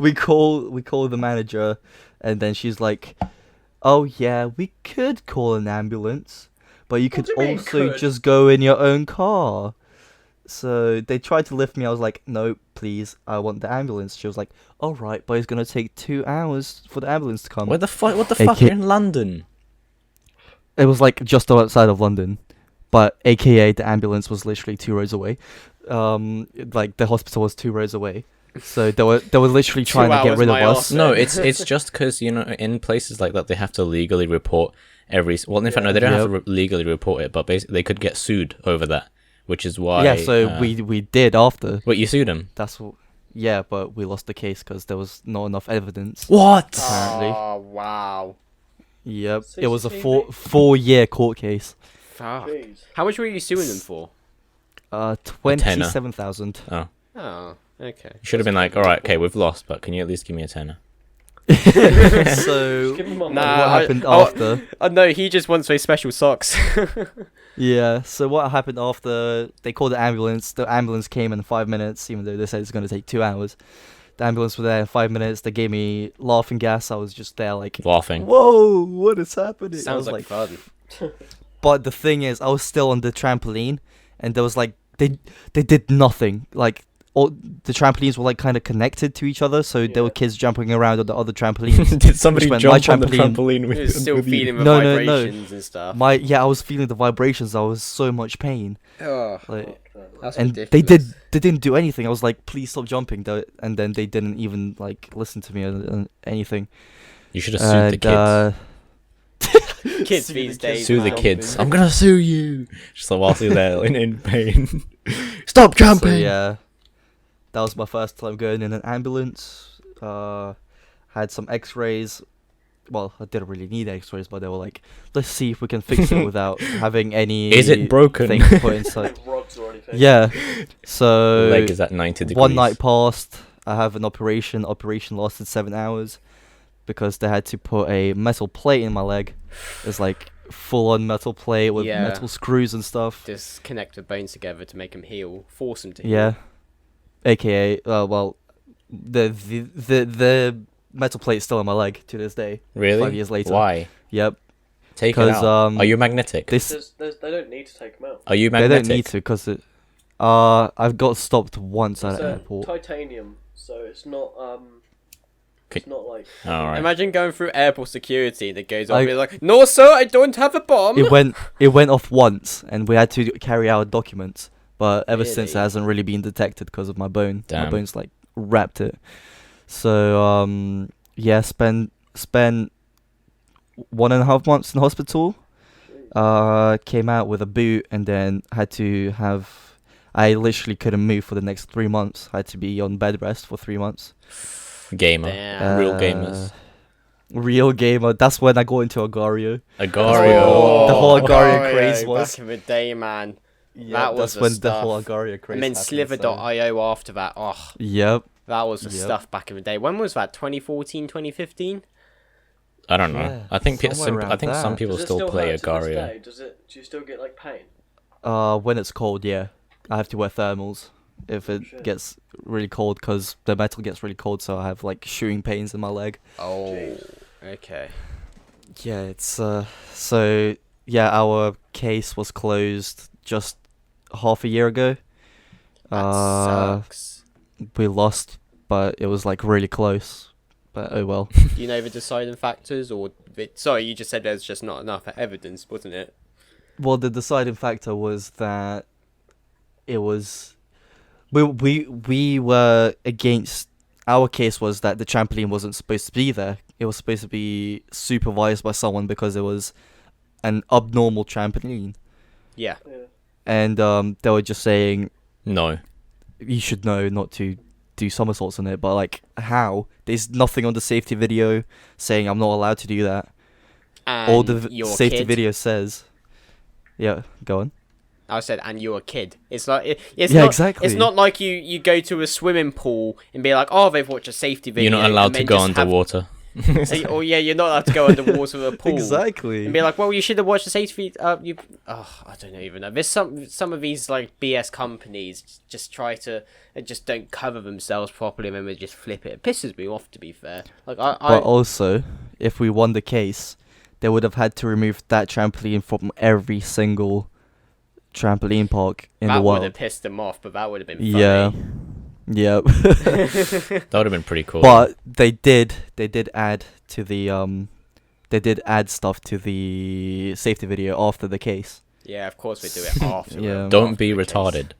we call the manager, and then she's like, oh yeah, we could call an ambulance, but you could do you mean, also could? just go in your own car. So they tried to lift me. I was like, no, please, I want the ambulance. She was like, all right, but it's gonna take 2 hours for the ambulance to come. What the fuck? AK You're in London. It was like just outside of London, but AKA the ambulance was literally 2 roads away. Like the hospital was 2 roads away. So they were literally 2 trying to get hours, rid of my us. arse. No, it's just because, you know, in places like that, they have to legally report every... Well, in fact, no, they don't have to legally report it, but basically they could get sued over that, which is why... Yeah, so we did after. Wait, you sued him? That's what. Yeah, but we lost the case because there was not enough evidence. What? Apparently. Oh, wow. Yep, it was a CCTV? 4-year court case. Fuck. Jeez. How much were you suing them for? 27,000. Oh. Oh, okay. You should have been like, alright, okay, we've lost, but can you at least give me a tenner? So Give me my Nah, money. what happened oh, after? Oh no, he just wants those special socks. Yeah, so what happened after they called the ambulance? The ambulance came in 5 minutes, even though they said it's going to take 2 hours. The ambulance was there in 5 minutes. They gave me laughing gas. I was just there like, Laughing. whoa, what is happening? I Sounds was like fun. But the thing is, I was still on the trampoline, and there was like they did nothing. Like all the trampolines were like kind of connected to each other, so there were Yeah. kids jumping around on the other trampolines. Did somebody Which meant jump my on the trampoline- trampoline He with, was still with you? feeling the No, no, no. vibrations and stuff. I was feeling the vibrations. I was so much pain. Oh, Like, that's and ridiculous. they didn't do anything. I was like, please stop jumping, and then they didn't even like listen to me or anything. You should have sued the kids. Kids Sue these the kids. days. Sue the man. kids. I'm gonna sue you. Just like whilst you're there in pain. Stop So jumping. yeah, that was my first time going in an ambulance. Had some X-rays. Well, I didn't really need X-rays, but they were like, let's see if we can fix it without having any. Is it broken? Thing put inside. Rods or anything. Yeah. So Leg is at 90 degrees. one night passed. I have an operation. Operation lasted 7 hours because they had to put a metal plate in my leg. It's like full-on metal plate with Yeah. metal screws and stuff. Just connect the bones together to make them heal. Force them to heal. Yeah. AKA, well, the metal plate's still on my leg to this day. Really? 5 years later. Why? Yep. Take it 'Cause, out. Are you magnetic? This They don't need to take them out. Are you they magnetic? don't need to because it. I've got stopped once at It's an airport. titanium, so it's not Okay. it's not like Alright. Imagine going through airport security that goes off I- and you're like, no sir, I don't have a bomb. It went off once, and we had to carry out documents. But ever since, it Really? hasn't really been detected because of my bone. My Damn. bone's like wrapped it. So yeah, spent 1.5 months in hospital. Came out with a boot, and then had to have. I literally couldn't move for the next 3 months. I had to be on bed rest for 3 months. Gamer. Damn. Real Uh, gamers. Real gamer. That's when I got into Agario. Agario. The whole Agario Agario craze was. back in the day, man. Yeah, That was that's the when stuff. the whole Agario craze And then happened, so- Sliver.io after that. Oh, Yep. that was the Yep. stuff back in the day. When was that? 2014, 2015? I don't know. Yeah, I think somewhere I think around some that. people Does it still play hurt to this Agario. day? Do you still get like pain? When it's cold, yeah, I have to wear thermals if it Shit. gets really cold because the metal gets really cold. So I have like shooting pains in my leg. Oh, Jeez. okay. Yeah, it's so yeah, our case was closed just half a year ago. That sucks. We lost, but it was like really close. But oh well. Do you know the deciding factors, or sorry, you just said there's just not enough evidence, wasn't it? Well, the deciding factor was that it was we were against. Our case was that the trampoline wasn't supposed to be there. It was supposed to be supervised by someone because it was an abnormal trampoline. Yeah. And they were just saying, No. you should know not to do somersaults on it. But like, how? There's nothing on the safety video saying I'm not allowed to do that. And All the you're a safety kid. video says. Yeah, go on. I said, and you're a kid. It's like it's Yeah, not, exactly. It's not like you go to a swimming pool and be like, oh, they've watched a safety video. You're not allowed and to then go just underwater. Oh yeah, you're not allowed to go underwater with a pool. Exactly. And be like, well, you should have watched the safety. I don't even know. There's some of these like BS companies just try to just don't cover themselves properly, and then they just flip it. It pisses me off, to be fair. Like But also, if we won the case, they would have had to remove that trampoline from every single trampoline park in the that would world. have pissed them off, but that would have been funny. Yeah. Yep. That would have been pretty cool. But they did add to the they did add stuff to the safety video after the case. Yeah, of course we do it after. Yeah. Don't be retarded.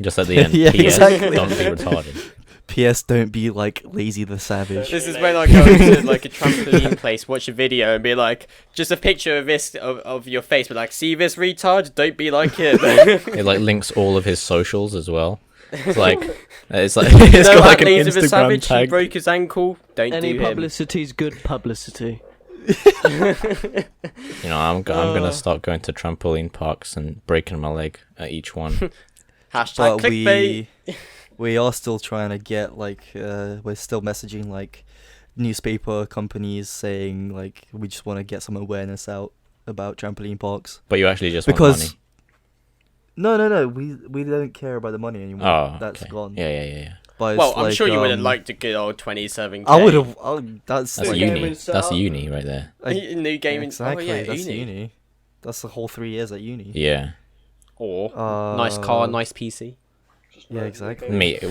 Just at the end. Yeah, PS, exactly. Don't be retarded. P.S. Don't be like Lazy the Savage. This is when I go to like a trampoline place, watch a video, and be like, just a picture of this of your face, but like, see this retard? Don't be like him. It like links all of his socials as well. It's like it's got like an Lazy the Instagram Savage, he tag. broke his ankle. Don't Any do him. publicity's good publicity. You know, I'm gonna start going to trampoline parks and breaking my leg at each one. Hashtag But clickbait. we are still trying to get like we're still messaging like newspaper companies saying like we just want to get some awareness out about trampoline parks. But you actually just want Because money. no, we don't care about the money anymore. Oh, That's okay. gone. Yeah. But Well, it's I'm like, sure you would have liked a good old 27K. I would have. That's That's like, uni. That's uni right there. New game. Exactly. Oh, yeah, That's uni. uni. That's the whole 3 years at uni. Yeah. Or nice car, nice PC. Yeah, exactly. Mate,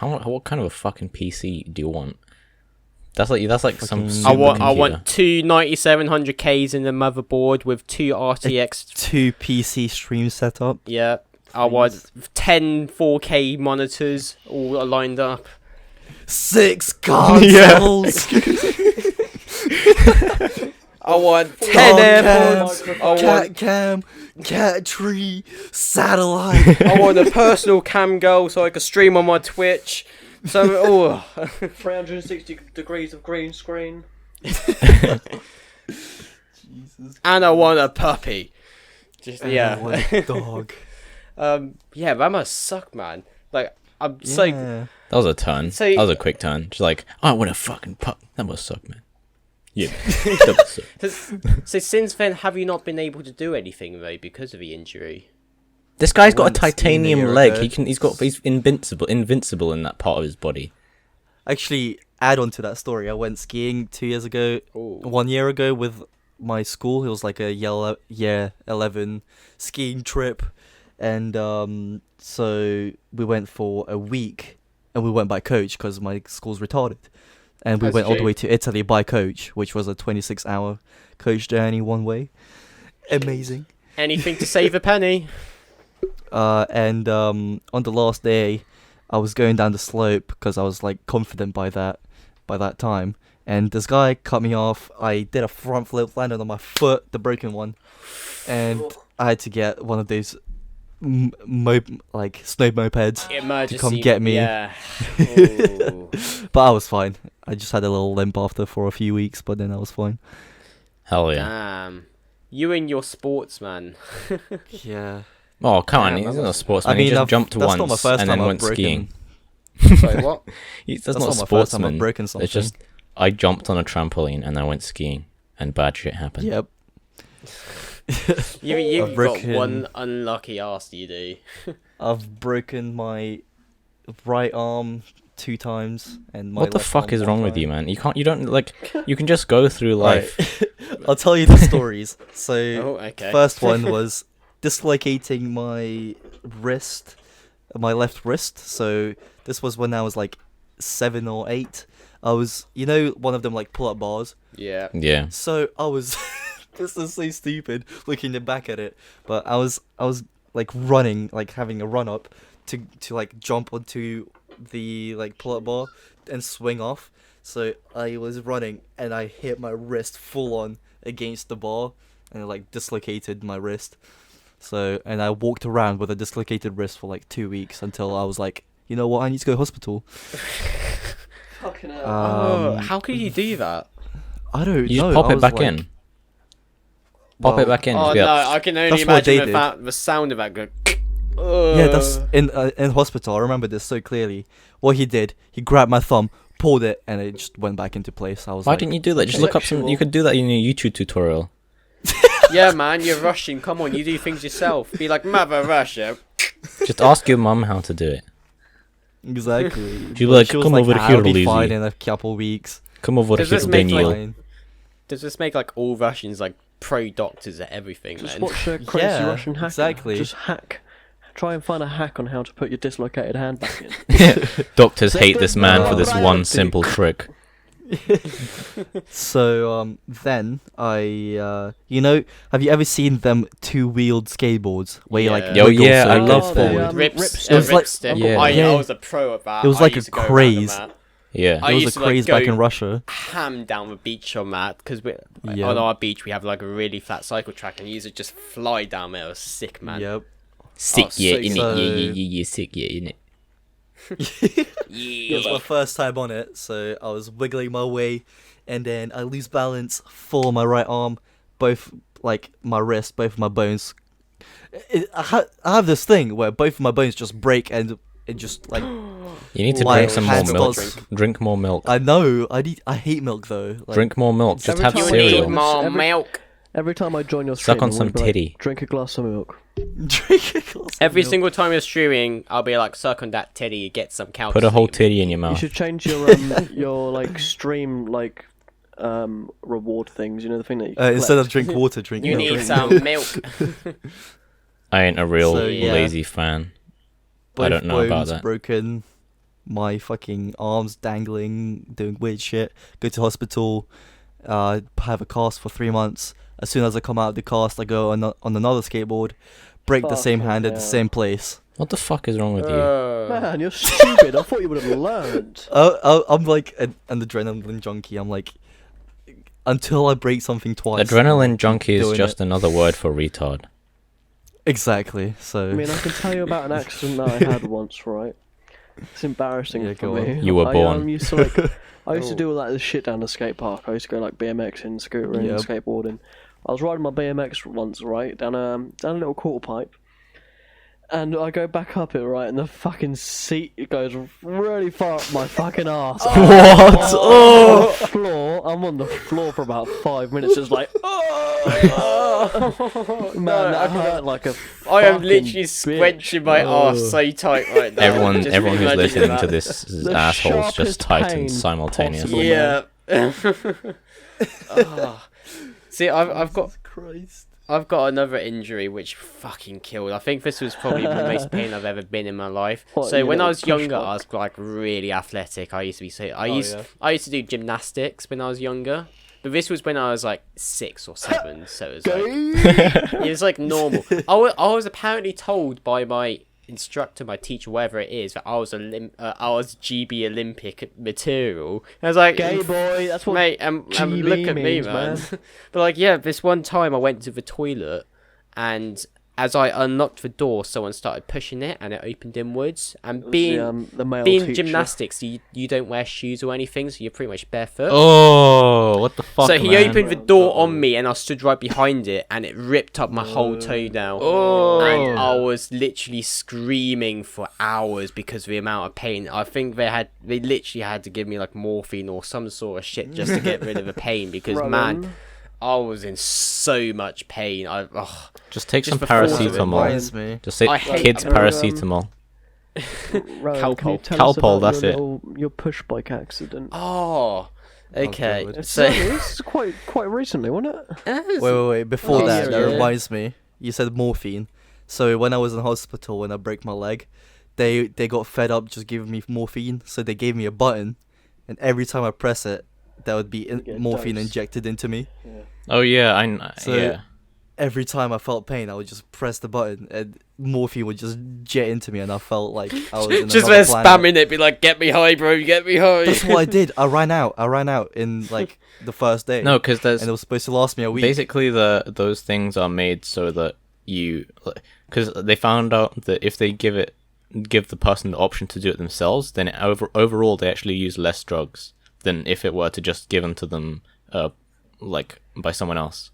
what kind of a fucking PC do you want? That's like some. Fucking- I supercomputer. want two 9700Ks in the motherboard with two RTX. 2 PC stream setup. Yeah. I want 10 4K monitors all lined up. 6 consoles. I want 10 Cam, AirPods. I want, cat cam, cat tree, satellite. I want a personal cam girl so I can stream on my Twitch. So, 360 degrees of green screen. and I want a puppy. Just I yeah. want a dog. Yeah, that must suck, man. Like, I'm so. Yeah. That was a turn. So- That was a quick turn. Just like, I want a fucking pup. That must suck, man. Yeah. That must suck. So since then, have you not been able to do anything though because of the injury? This guy's got a Once in a titanium year leg. ago. He's invincible in that part of his body. Actually, add on to that story. I went skiing 2 years ago, Ooh. 1 year ago with my school. It was like a year 11 skiing trip, and so we went for a week, and we went by coach because my school's retarded, and we As went all you the way to Italy by coach, which was a 26-hour coach journey one way. Amazing. Anything to save a penny. And on the last day, I was going down the slope because I was like confident by that time, and this guy cut me off. I did a front flip, landed on my foot, the broken one, and I had to get one of those like snow mopeds Emergency. to come get me. Yeah. Ooh. But I was fine. I just had a little limp after for a few weeks, but then I was fine. Hell yeah. Damn. You and your sportsman. Yeah. Oh, come on. Yeah, He's that not a was- sportsman. He just jumped that's once not my first and time then I've went broken. skiing. Sorry, what? That's That's not a not my first time sportsman. I've broken something. It's just, I jumped on a trampoline and I went skiing and bad shit happened. Yep. You've I've got broken- one unlucky ass, you do. I've broken my right arm 2 times and my What the left fuck arm is 1 wrong with time. you, man? You don't, like, you can just go through life. Right. I'll tell you the stories. So, Oh, okay. first one was dislocating my wrist, my left wrist. So, this was when I was like 7 or 8. I was, you know, one of them like pull-up bars. Yeah. Yeah. So I was, this is so stupid looking back at it, but I was like running, like having a run up to like jump onto the like pull-up bar and swing off. So I was running and I hit my wrist full on against the bar and it like dislocated my wrist. So, and I walked around with a dislocated wrist for like 2 weeks until I was like, you know what, I need to go to hospital. Fucking hell. How could you do that? I don't You know. just pop I it was back like- in. Pop it well, back in. Oh yeah. no, I can only That's what they imagine did. the sound of that going. Yeah, that's in hospital. I remember this so clearly. What he did, he grabbed my thumb, pulled it, and it just went back into place. I was Why like, didn't you do that? Just look up some. You could do that in your YouTube tutorial. Yeah, man, you're Russian. Come on, you do things yourself. Be like Mother Russia. Just ask your mum how to do it. Exactly. She'd be But like, she was "Come over "Nah, here, I'll be Lizzie. fine in a couple weeks." Come over Does here, this make, like, Daniel. Fine. Does this make like all Russians like pro doctors at everything? Just Then? watch a crazy Yeah, Russian hacker. exactly. Just hack. Try and find a hack on how to put your dislocated hand back in. Doctors hate this man for this Oh, one right. simple trick. So then I, you know, have you ever seen them two-wheeled skateboards where you like Yeah. Yo, wiggle yeah, so I it love goes them. forward? Rips, It was like- ripstick. Yeah. I Yeah. was a pro at that. It was I like used a to go around on craze. that. Yeah. I It was used a to, like, craze back go in Russia. Ham down the beach on that because Yeah. on our beach we have like a really flat cycle track and you used to just fly down there. It was sick, man. Yep. Sick, Oh, yeah, so- innit? so- Yeah, sick, yeah, innit? It was my first time on it, so I was wiggling my way, and then I lose balance, fall on my right arm, both like my wrist, both of my bones. I have this thing where both of my bones just break and it just like You need to My drink some more hand milk. starts- Drink more milk. I know I hate milk though. Like, Drink more milk. Just Every have time You I need join cereal. more every- milk. Every time I join your Suck stream, on I'm some gonna be like, titty. drink a glass of milk. drink a glass of Every milk. single time you're streaming, I'll be like, suck on that titty, get some calcium. Put a whole titty in your You mouth. should change your like stream like reward things. You know the thing that you Instead of collect. drink water, drink You milk. need some milk. I ain't a real So, yeah. lazy fan. Both I don't know about bones that. broken, my fucking arms dangling, doing weird shit. Go to hospital, have a cast for 3 months. As soon as I come out of the cast, I go on another skateboard, break the same Fucking hand at the hell. same place. What the fuck is wrong with you? Man, you're stupid. I thought you would have learned. I'm like an adrenaline junkie. I'm like, until I break something twice. Adrenaline junkie is doing just it. another word for retard. Exactly. So I mean, I can tell you about an accident that I had once, right? It's embarrassing Yeah, for go me. on. You were born. Used to like, I used to do all that as shit down the skate park. I used to go like BMXing, scootering, Yep. skateboarding. I was riding my BMX once, right, down a little quarter pipe, and I go back up it, right, and the fucking seat goes really far up my fucking ass. What? Oh! I'm on the floor for about 5 minutes, just like, man, that hurt like a. I am fucking literally bitch. squenching my arse so tight right now. Everyone, Just everyone who's imagining listening that. to this The assholes just sharpest tighten pain simultaneously. possible. Yeah. Ah. See, I've got Christ. I've got another injury which fucking killed. I think this was probably the most pain I've ever been in my life. What, So you when know, I was push younger, rock? I was like really athletic. I used to be so I yeah. used to do gymnastics when I was younger. But this was when I was like 6 or 7, so it was like it was like normal. I was apparently told by my instructor, my teacher, whatever it is, that I was GB Olympic material. I was like, Gay boy, that's what. mate, and GB look at me, means, man. man. But like, yeah, this one time I went to the toilet, and as I unlocked the door, someone started pushing it, and it opened inwards. And being the male being teacher. gymnastics, you don't wear shoes or anything, so you're pretty much barefoot. Oh, what the fuck, So he man? opened the door on me, and I stood right behind it, and it ripped up my whole toenail. Oh. And I was literally screaming for hours because of the amount of pain. I think they literally had to give me like morphine or some sort of shit just to get rid of the pain because Rowan. man, I was in so much pain. Just take Just some the thought of it paracetamol. Reminds me. Just say I hate kids that. paracetamol. Rowan, can you Calpol. tell us Calpol, about that's your push bike accident? oh, okay. God. It's, So it's quite recently, wasn't it? Wait. Before Oh, that, yeah, that yeah. reminds me. You said morphine. So when I was in hospital, when I broke my leg, they got fed up just giving me morphine. So they gave me a button and every time I press it, there would be get morphine dosed. injected into me. Oh yeah, So yeah. every time I felt pain, I would just press the button, and morphine would just jet into me, and I felt like I was in Just another there planet. spamming it, be like, get me high, bro, get me high. That's what I did. I ran out in like the first day. No, because there's and it was supposed to last me a week. basically those things are made so that because they found out that if they give the person the option to do it themselves, then overall they actually use less drugs than if it were to just given to them like by someone else.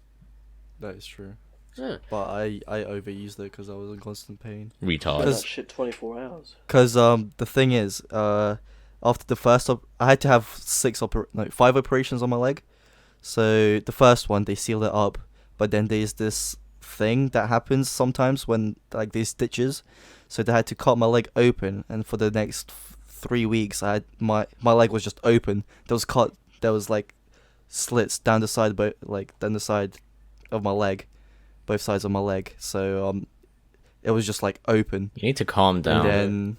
That is true. Yeah. But I overused it because I was in constant pain. Retard. Because- That shit 24 hours. Because the thing is, after the first I had to have 5 operations on my leg. So the first one they sealed it up, but then there's this thing that happens sometimes when like these stitches. So they had to cut my leg open, and for the next 3 weeks, I had my leg was just open. There was like slits down the side, down the side of my leg, both sides of my leg. So it was just like open. You need to calm down. And then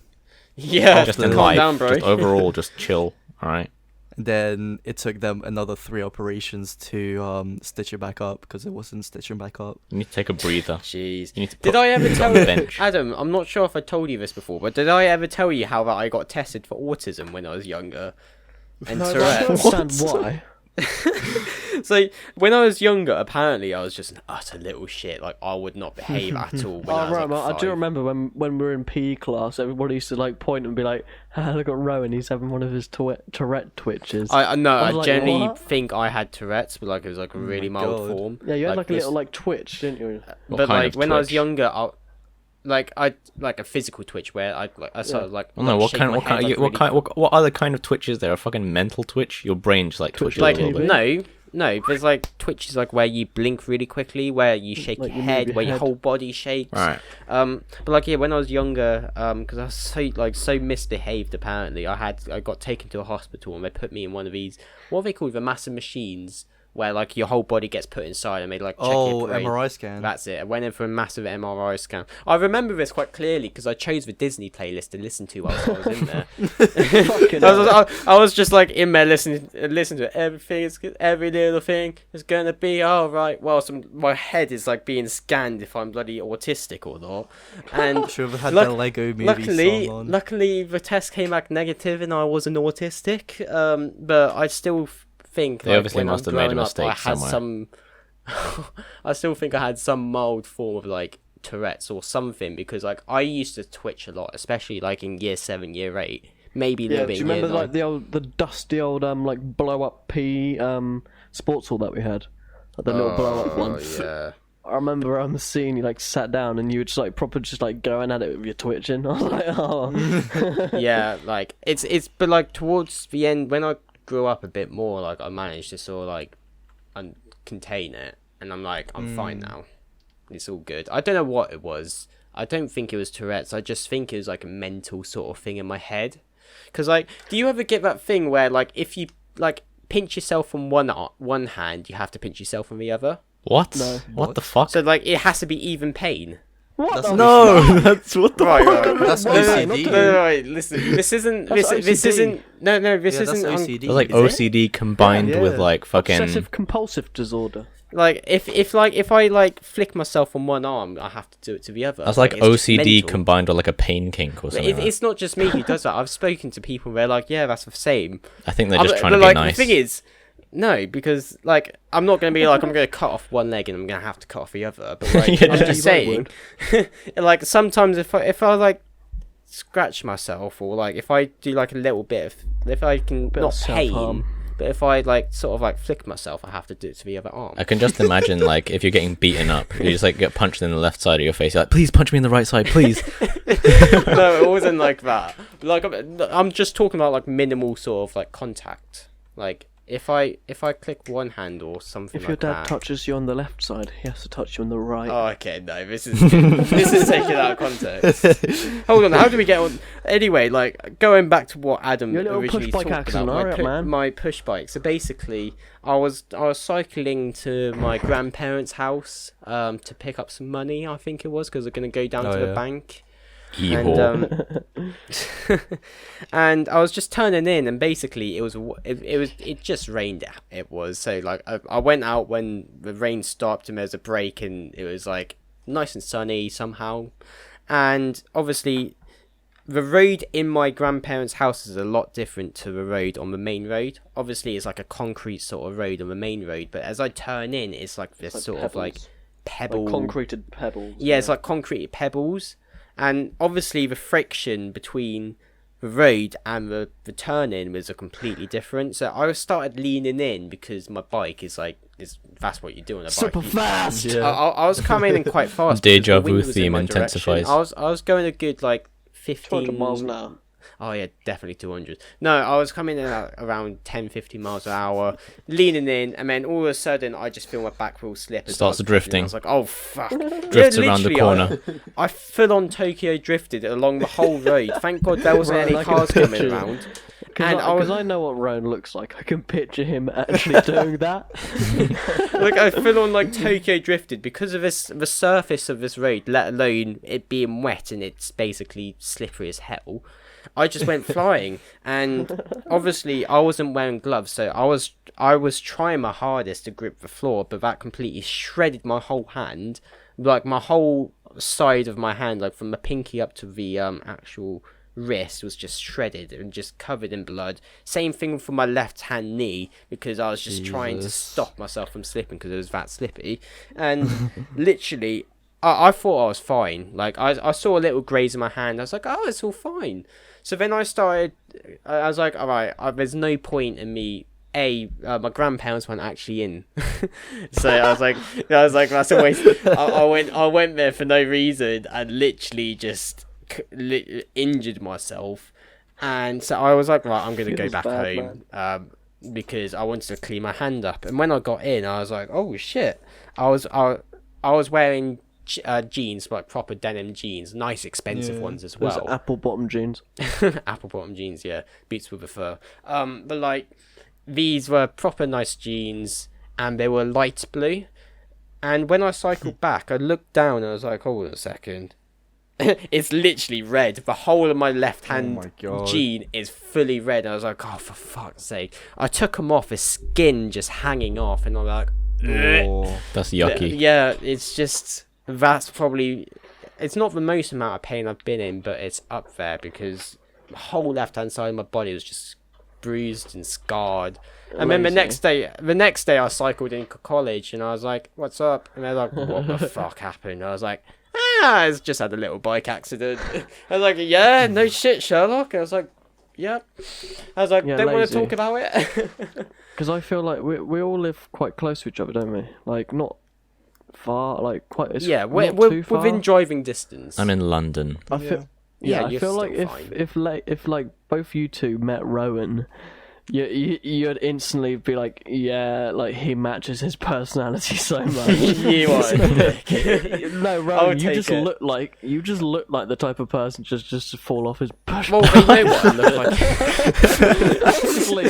Yeah, just after- in calm life, down, bro. just overall, just chill. All right. it took them another 3 operations to stitch it back up because it wasn't stitching back up. You need to take a breather. Jeez. You need to Did put I ever it tell on the you, bench. Adam? I'm not sure if I told you this before, but did I ever tell you how that I got tested for autism when I was younger? And No, but I don't Tourette's. understand why. So when I was younger, apparently I was just an utter little shit. Like I would not behave at all. When I Oh, was right, like I do 5. remember when we were in PE class, everybody used to like point and be like, look at Rowan, he's having one of his Tourette twitches. I no, I I was like, generally what? think I had Tourette's, but like it was like a really mild God. form. Yeah, you had like a this- little like twitch, didn't you? What But kind like of when I was twitch? younger, I like a physical twitch where I sort of like. Oh, no, what shake kind? my What kind? head, like, What really kind? What other kind of twitch is there? A fucking mental twitch? Your brain just like twitches like a little bit. no, there's like twitches like where you blink really quickly, where you shake Like your you move head, your where your head. whole body shakes. Right. But like when I was younger, because I was so misbehaved. Apparently, I got taken to a hospital and they put me in one of these, what are they called, the massive machines where like your whole body gets put inside and they like check your brain. MRI scan. That's it. I went in for a massive MRI scan. I remember this quite clearly because I chose the Disney playlist to listen to whilst I was in there. Fucking I was just like in there listening to everything. Every little thing is gonna be all right. Whilst my head is like being scanned if I'm bloody autistic or not. And Should have had Luck- the Lego movie song on. luckily the test came back negative and I wasn't autistic. But I still think They like, obviously when must I'm have made a growing up, mistake I had somewhere. some. I still think I had some mild form of like Tourette's or something because like I used to twitch a lot, especially like in year 7, year 8, maybe a Yeah, little do bit. you in year remember like 9. the dusty old like blow up PE sports hall that we had? Like the little blow up one. Yeah. I remember seeing you like sat down and you were just like proper just like going at it with your twitching. I was like, oh. Yeah, like it's but like towards the end when I grew up a bit more, like I managed to sort of like contain it, and I'm like I'm fine now. It's all good. I don't know what it was. I don't think it was Tourette's. I just think it was like a mental sort of thing in my head. Cause like, do you ever get that thing where like if you like pinch yourself on one hand, you have to pinch yourself on the other? What? No. What the fuck? So like it has to be even pain. What That's the no, that's what the Right, right. That's No, no, OCD. no, right, listen. This isn't. That's This OCD. isn't. No, this Yeah, that's isn't. OCD. It's like Is it? OCD combined Yeah. with like fucking. obsessive compulsive disorder? Like if I like flick myself on one arm, I have to do it to the other. That's like it's just OCD mental. combined with like a pain kink or But something. it's not just me who does that. I've spoken to people. They're like, yeah, that's the same. I think they're just trying but to be like nice. the thing is, no, because like I'm not gonna be like I'm gonna cut off one leg and I'm gonna have to cut off the other. But like Yeah, I'm you just would. saying, like sometimes if I like scratch myself or like if I do like a little bit of if I can Bit of not pain, self-harm. but if I like sort of like flick myself, I have to do it to the other arm. I can just imagine like if you're getting beaten up, you just like get punched in the left side of your face. You're like, please punch me in the right side, please. No, it wasn't like that. Like I'm just talking about like minimal sort of like contact. Like if I click one hand or something If your like dad that. touches you on the left side, he has to touch you on the right. Oh, okay, no, this is this is taken out of context. Hold on, how do we get on? Anyway, like going back to what Adam Your little originally push bike talked accident, about, alright, man. my push bike. So basically, I was cycling to my grandparents' house to pick up some money. I think it was because I'm gonna go down Oh, to the yeah. bank. Evil. And I was just turning in, and basically it just rained. It was so like I went out when the rain stopped and there was a break, and it was like nice and sunny somehow. And obviously, the road in my grandparents' house is a lot different to the road on the main road. Obviously, it's like a concrete sort of road on the main road, but as I turn in, it's like this sort of like pebble, like concreted pebbles. Yeah, it's like concrete pebbles. And obviously the friction between the road and the turn-in was a completely different. So I started leaning in because my bike that's what you do on a bike. Super fast! Yeah. I was coming in quite fast. Deja because the vu wind was in theme my intensifies. direction. I was going a good like 200 15 miles an hour. Oh yeah, definitely 200. No, I was coming in at around 10, 15 miles an hour, leaning in, and then all of a sudden I just feel my back wheel slip. Starts drifting. I was like, oh fuck. Drifts around the literally, corner. I full on Tokyo drifted along the whole road. Thank God there wasn't Right, any I can cars coming picture it. around. Because I know what Roan looks like. I can picture him actually doing that. Like I full on like Tokyo drifted because of the surface of this road, let alone it being wet and it's basically slippery as hell. I just went flying, and obviously I wasn't wearing gloves, so I was trying my hardest to grip the floor, but that completely shredded my whole hand, like my whole side of my hand, like from the pinky up to the actual wrist was just shredded and just covered in blood. Same thing for my left hand knee, because I was just trying to stop myself from slipping because it was that slippy, and literally I thought I was fine. Like I saw a little graze in my hand. I was like, oh, it's all fine. So then I was like, all right, there's no point in me. My grandparents weren't actually in, so I was like, that's a waste. I went there for no reason and literally just injured myself, and so I was like, right, I'm gonna go back home, because I wanted to clean my hand up. And when I got in, I was like, oh shit, I was wearing jeans, like proper denim jeans, nice expensive ones as well. Those apple bottom jeans. Apple bottom jeans, yeah, boots with a fur. But like these were proper nice jeans, and they were light blue. And when I cycled back, I looked down and I was like, hold on a second. It's literally red. The whole of my left hand jean is fully red. And I was like, oh, for fuck's sake. I took them off, his skin just hanging off, and I'm like, Oh. That's yucky. yeah, it's just, that's probably, it's not the most amount of pain I've been in, but it's up there, because the whole left hand side of my body was just bruised and scarred. And then the next day I cycled into college, and I was like, what's up? And they're like, what the fuck happened? I was like, I just had a little bike accident. I was like, yeah, no shit, Sherlock. And I was like, yep. I was like, Yeah, don't want lazy. to talk about it. Because I feel like we all live quite close to each other, don't we? Like, not far, like quite. It's Yeah, not we're too far. within driving distance. I'm in London. I feel. Yeah, Yeah, I you're feel like still fine. if like both you two met Rowan, you'd instantly be like, yeah, like he matches his personality so much. You are. No, I'll Rowan, you take just it. look like the type of person just to fall off his bush. Well, they know what I look like. Honestly.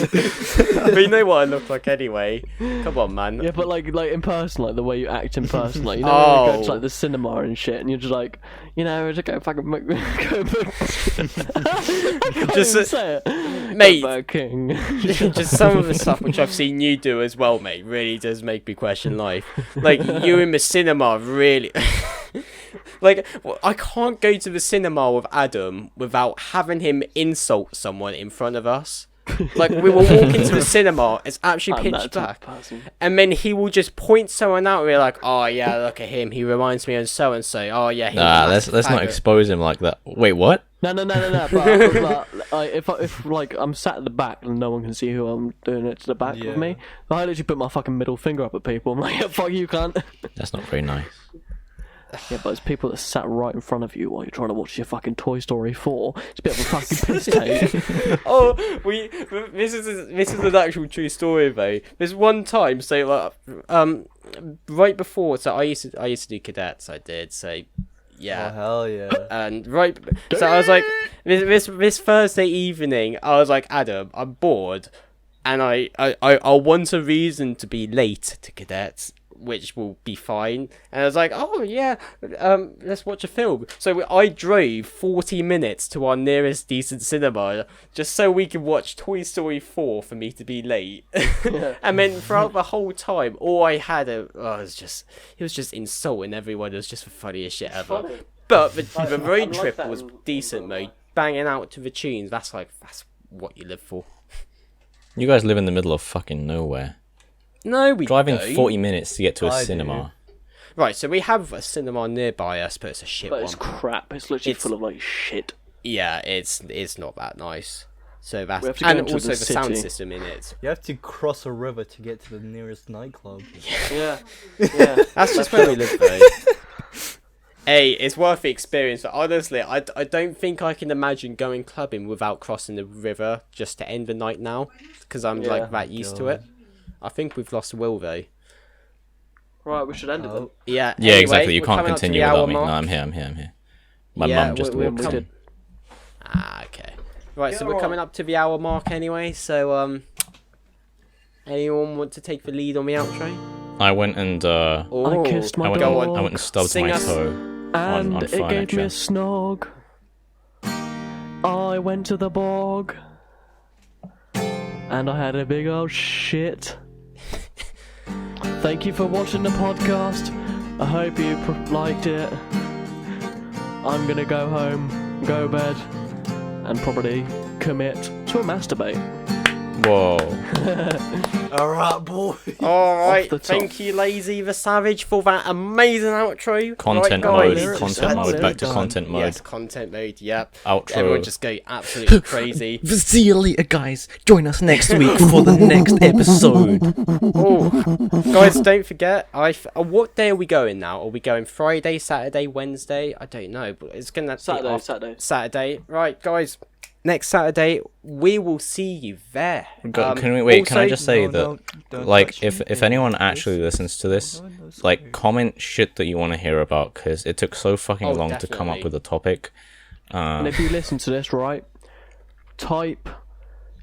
They know what I look like anyway. Come on, man. Yeah, but like in person, like the way you act in person, like you know when you go to like the cinema and shit, and you're just like, you know, just go fucking go Just say it, mate. Burger King. Just some of the stuff which I've seen you do as well, mate, really does make me question life. Like, you in the cinema really... Like, I can't go to the cinema with Adam without having him insult someone in front of us. Like, we will walk into the cinema, it's actually I'm pitch that type black, of person. and then he will just point someone out, and we're like, oh yeah, look at him, he reminds me of so-and-so, oh yeah, he's a Nah, massive let's not faggot." expose him like that. Wait, what? No. But if like I'm sat at the back and no one can see who I'm doing it to the back with me, I literally put my fucking middle finger up at people. I'm like, yeah, fuck you, cunt. That's not very nice. Yeah, but it's people that sat right in front of you while you're trying to watch your fucking Toy Story 4. It's a bit of a fucking piss take. Oh, this is an actual true story though. There's one time, so like, right before, so I used to do cadets. I did, so yeah. Oh, hell yeah. And right, so I was like, this Thursday evening, I was like, Adam, I'm bored, and I want a reason to be late to cadets. which will be fine. And I was like, oh yeah, let's watch a film. So I drove 40 minutes to our nearest decent cinema just so we could watch Toy Story 4 for me to be late. And then throughout the whole time, all I had it was just insulting everyone. It was just the funniest shit ever. Funny. But the road like trip that. was decent, mate. Banging out to the tunes. That's what you live for. You guys live in the middle of fucking nowhere. No, we Driving don't. 40 minutes to get to a I do. cinema. Right, so we have a cinema nearby us, but it's a shit But one. it's crap. It's literally It's- full of like shit. Yeah, it's not that nice. So that's We have to go and into also the the sound city. system in it. You have to cross a river to get to the nearest nightclub. Yeah. Yeah. That's just where we live, though. Hey, it's worth the experience. But honestly, I don't think I can imagine going clubbing without crossing the river just to end the night now, because I'm Yeah. like that used to it. I think we've lost Will though. Right, we should end it then. Yeah. Yeah, anyway, exactly. You we're can't coming up to continue the without hour me. No, mark. I'm here. My Yeah, mum just we walked come- in. Okay. Right, so Yeah, we're coming up to the hour mark anyway. So anyone want to take the lead on the outro? I went and Oh, I kissed my I went, dog. I went and stubbed Sing my us. toe And on it gave me furniture. a snog. I went to the bog. And I had a big old shit. Thank you for watching the podcast. I hope you liked it. I'm gonna go home, go to bed, and probably commit to a masturbate. Whoa. Alright, boy. Alright, the top. thank you, Lazy the Savage, for that amazing outro. Content right, mode. guys. Content mode. Back to content mode. Yes, content mode, yep. Outro. Everyone just go absolutely crazy. See you later, guys. Join us next week for the next episode. Oh, guys, don't forget, what day are we going now? Are we going Friday, Saturday, Wednesday? I don't know, but it's going to be Saturday. Right, guys, next Saturday, we will see you there. Can I just say No, that, don't like, touch if me. anyone actually listens to this, like, comment shit that you want to hear about, because it took so fucking Oh, long to come up definitely. with a topic. And if you listen to this, right, type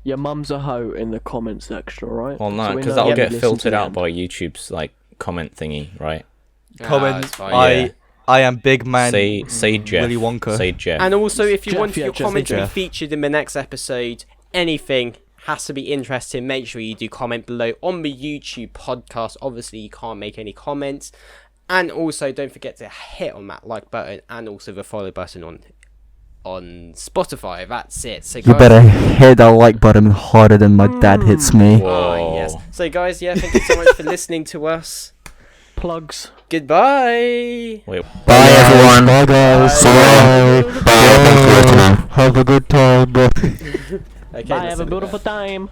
your mum's a hoe in the comment section, alright? Well, no, So we because know that'll you get listen to filtered the out end. by YouTube's, like, comment thingy, right? Comment. it's fine. I am big man. Say Jeff. Willy Wonka. Say Jeff. And also, if you Jeff, want yeah, your Jeff, comment to be Jeff. featured in the next episode, anything has to be interesting, make sure you do comment below on the YouTube podcast. Obviously, you can't make any comments. And also, don't forget to hit on that like button and also the follow button on Spotify. That's it. So, You guys, better hit that like button harder than my dad hits me. Whoa. yes. So, guys, yeah, thank you so much for listening to us. Plugs. Goodbye. Wait. Bye everyone. Bye guys. Bye. Bye. Have a good time. Okay, Bye, have a listen to beautiful that. time.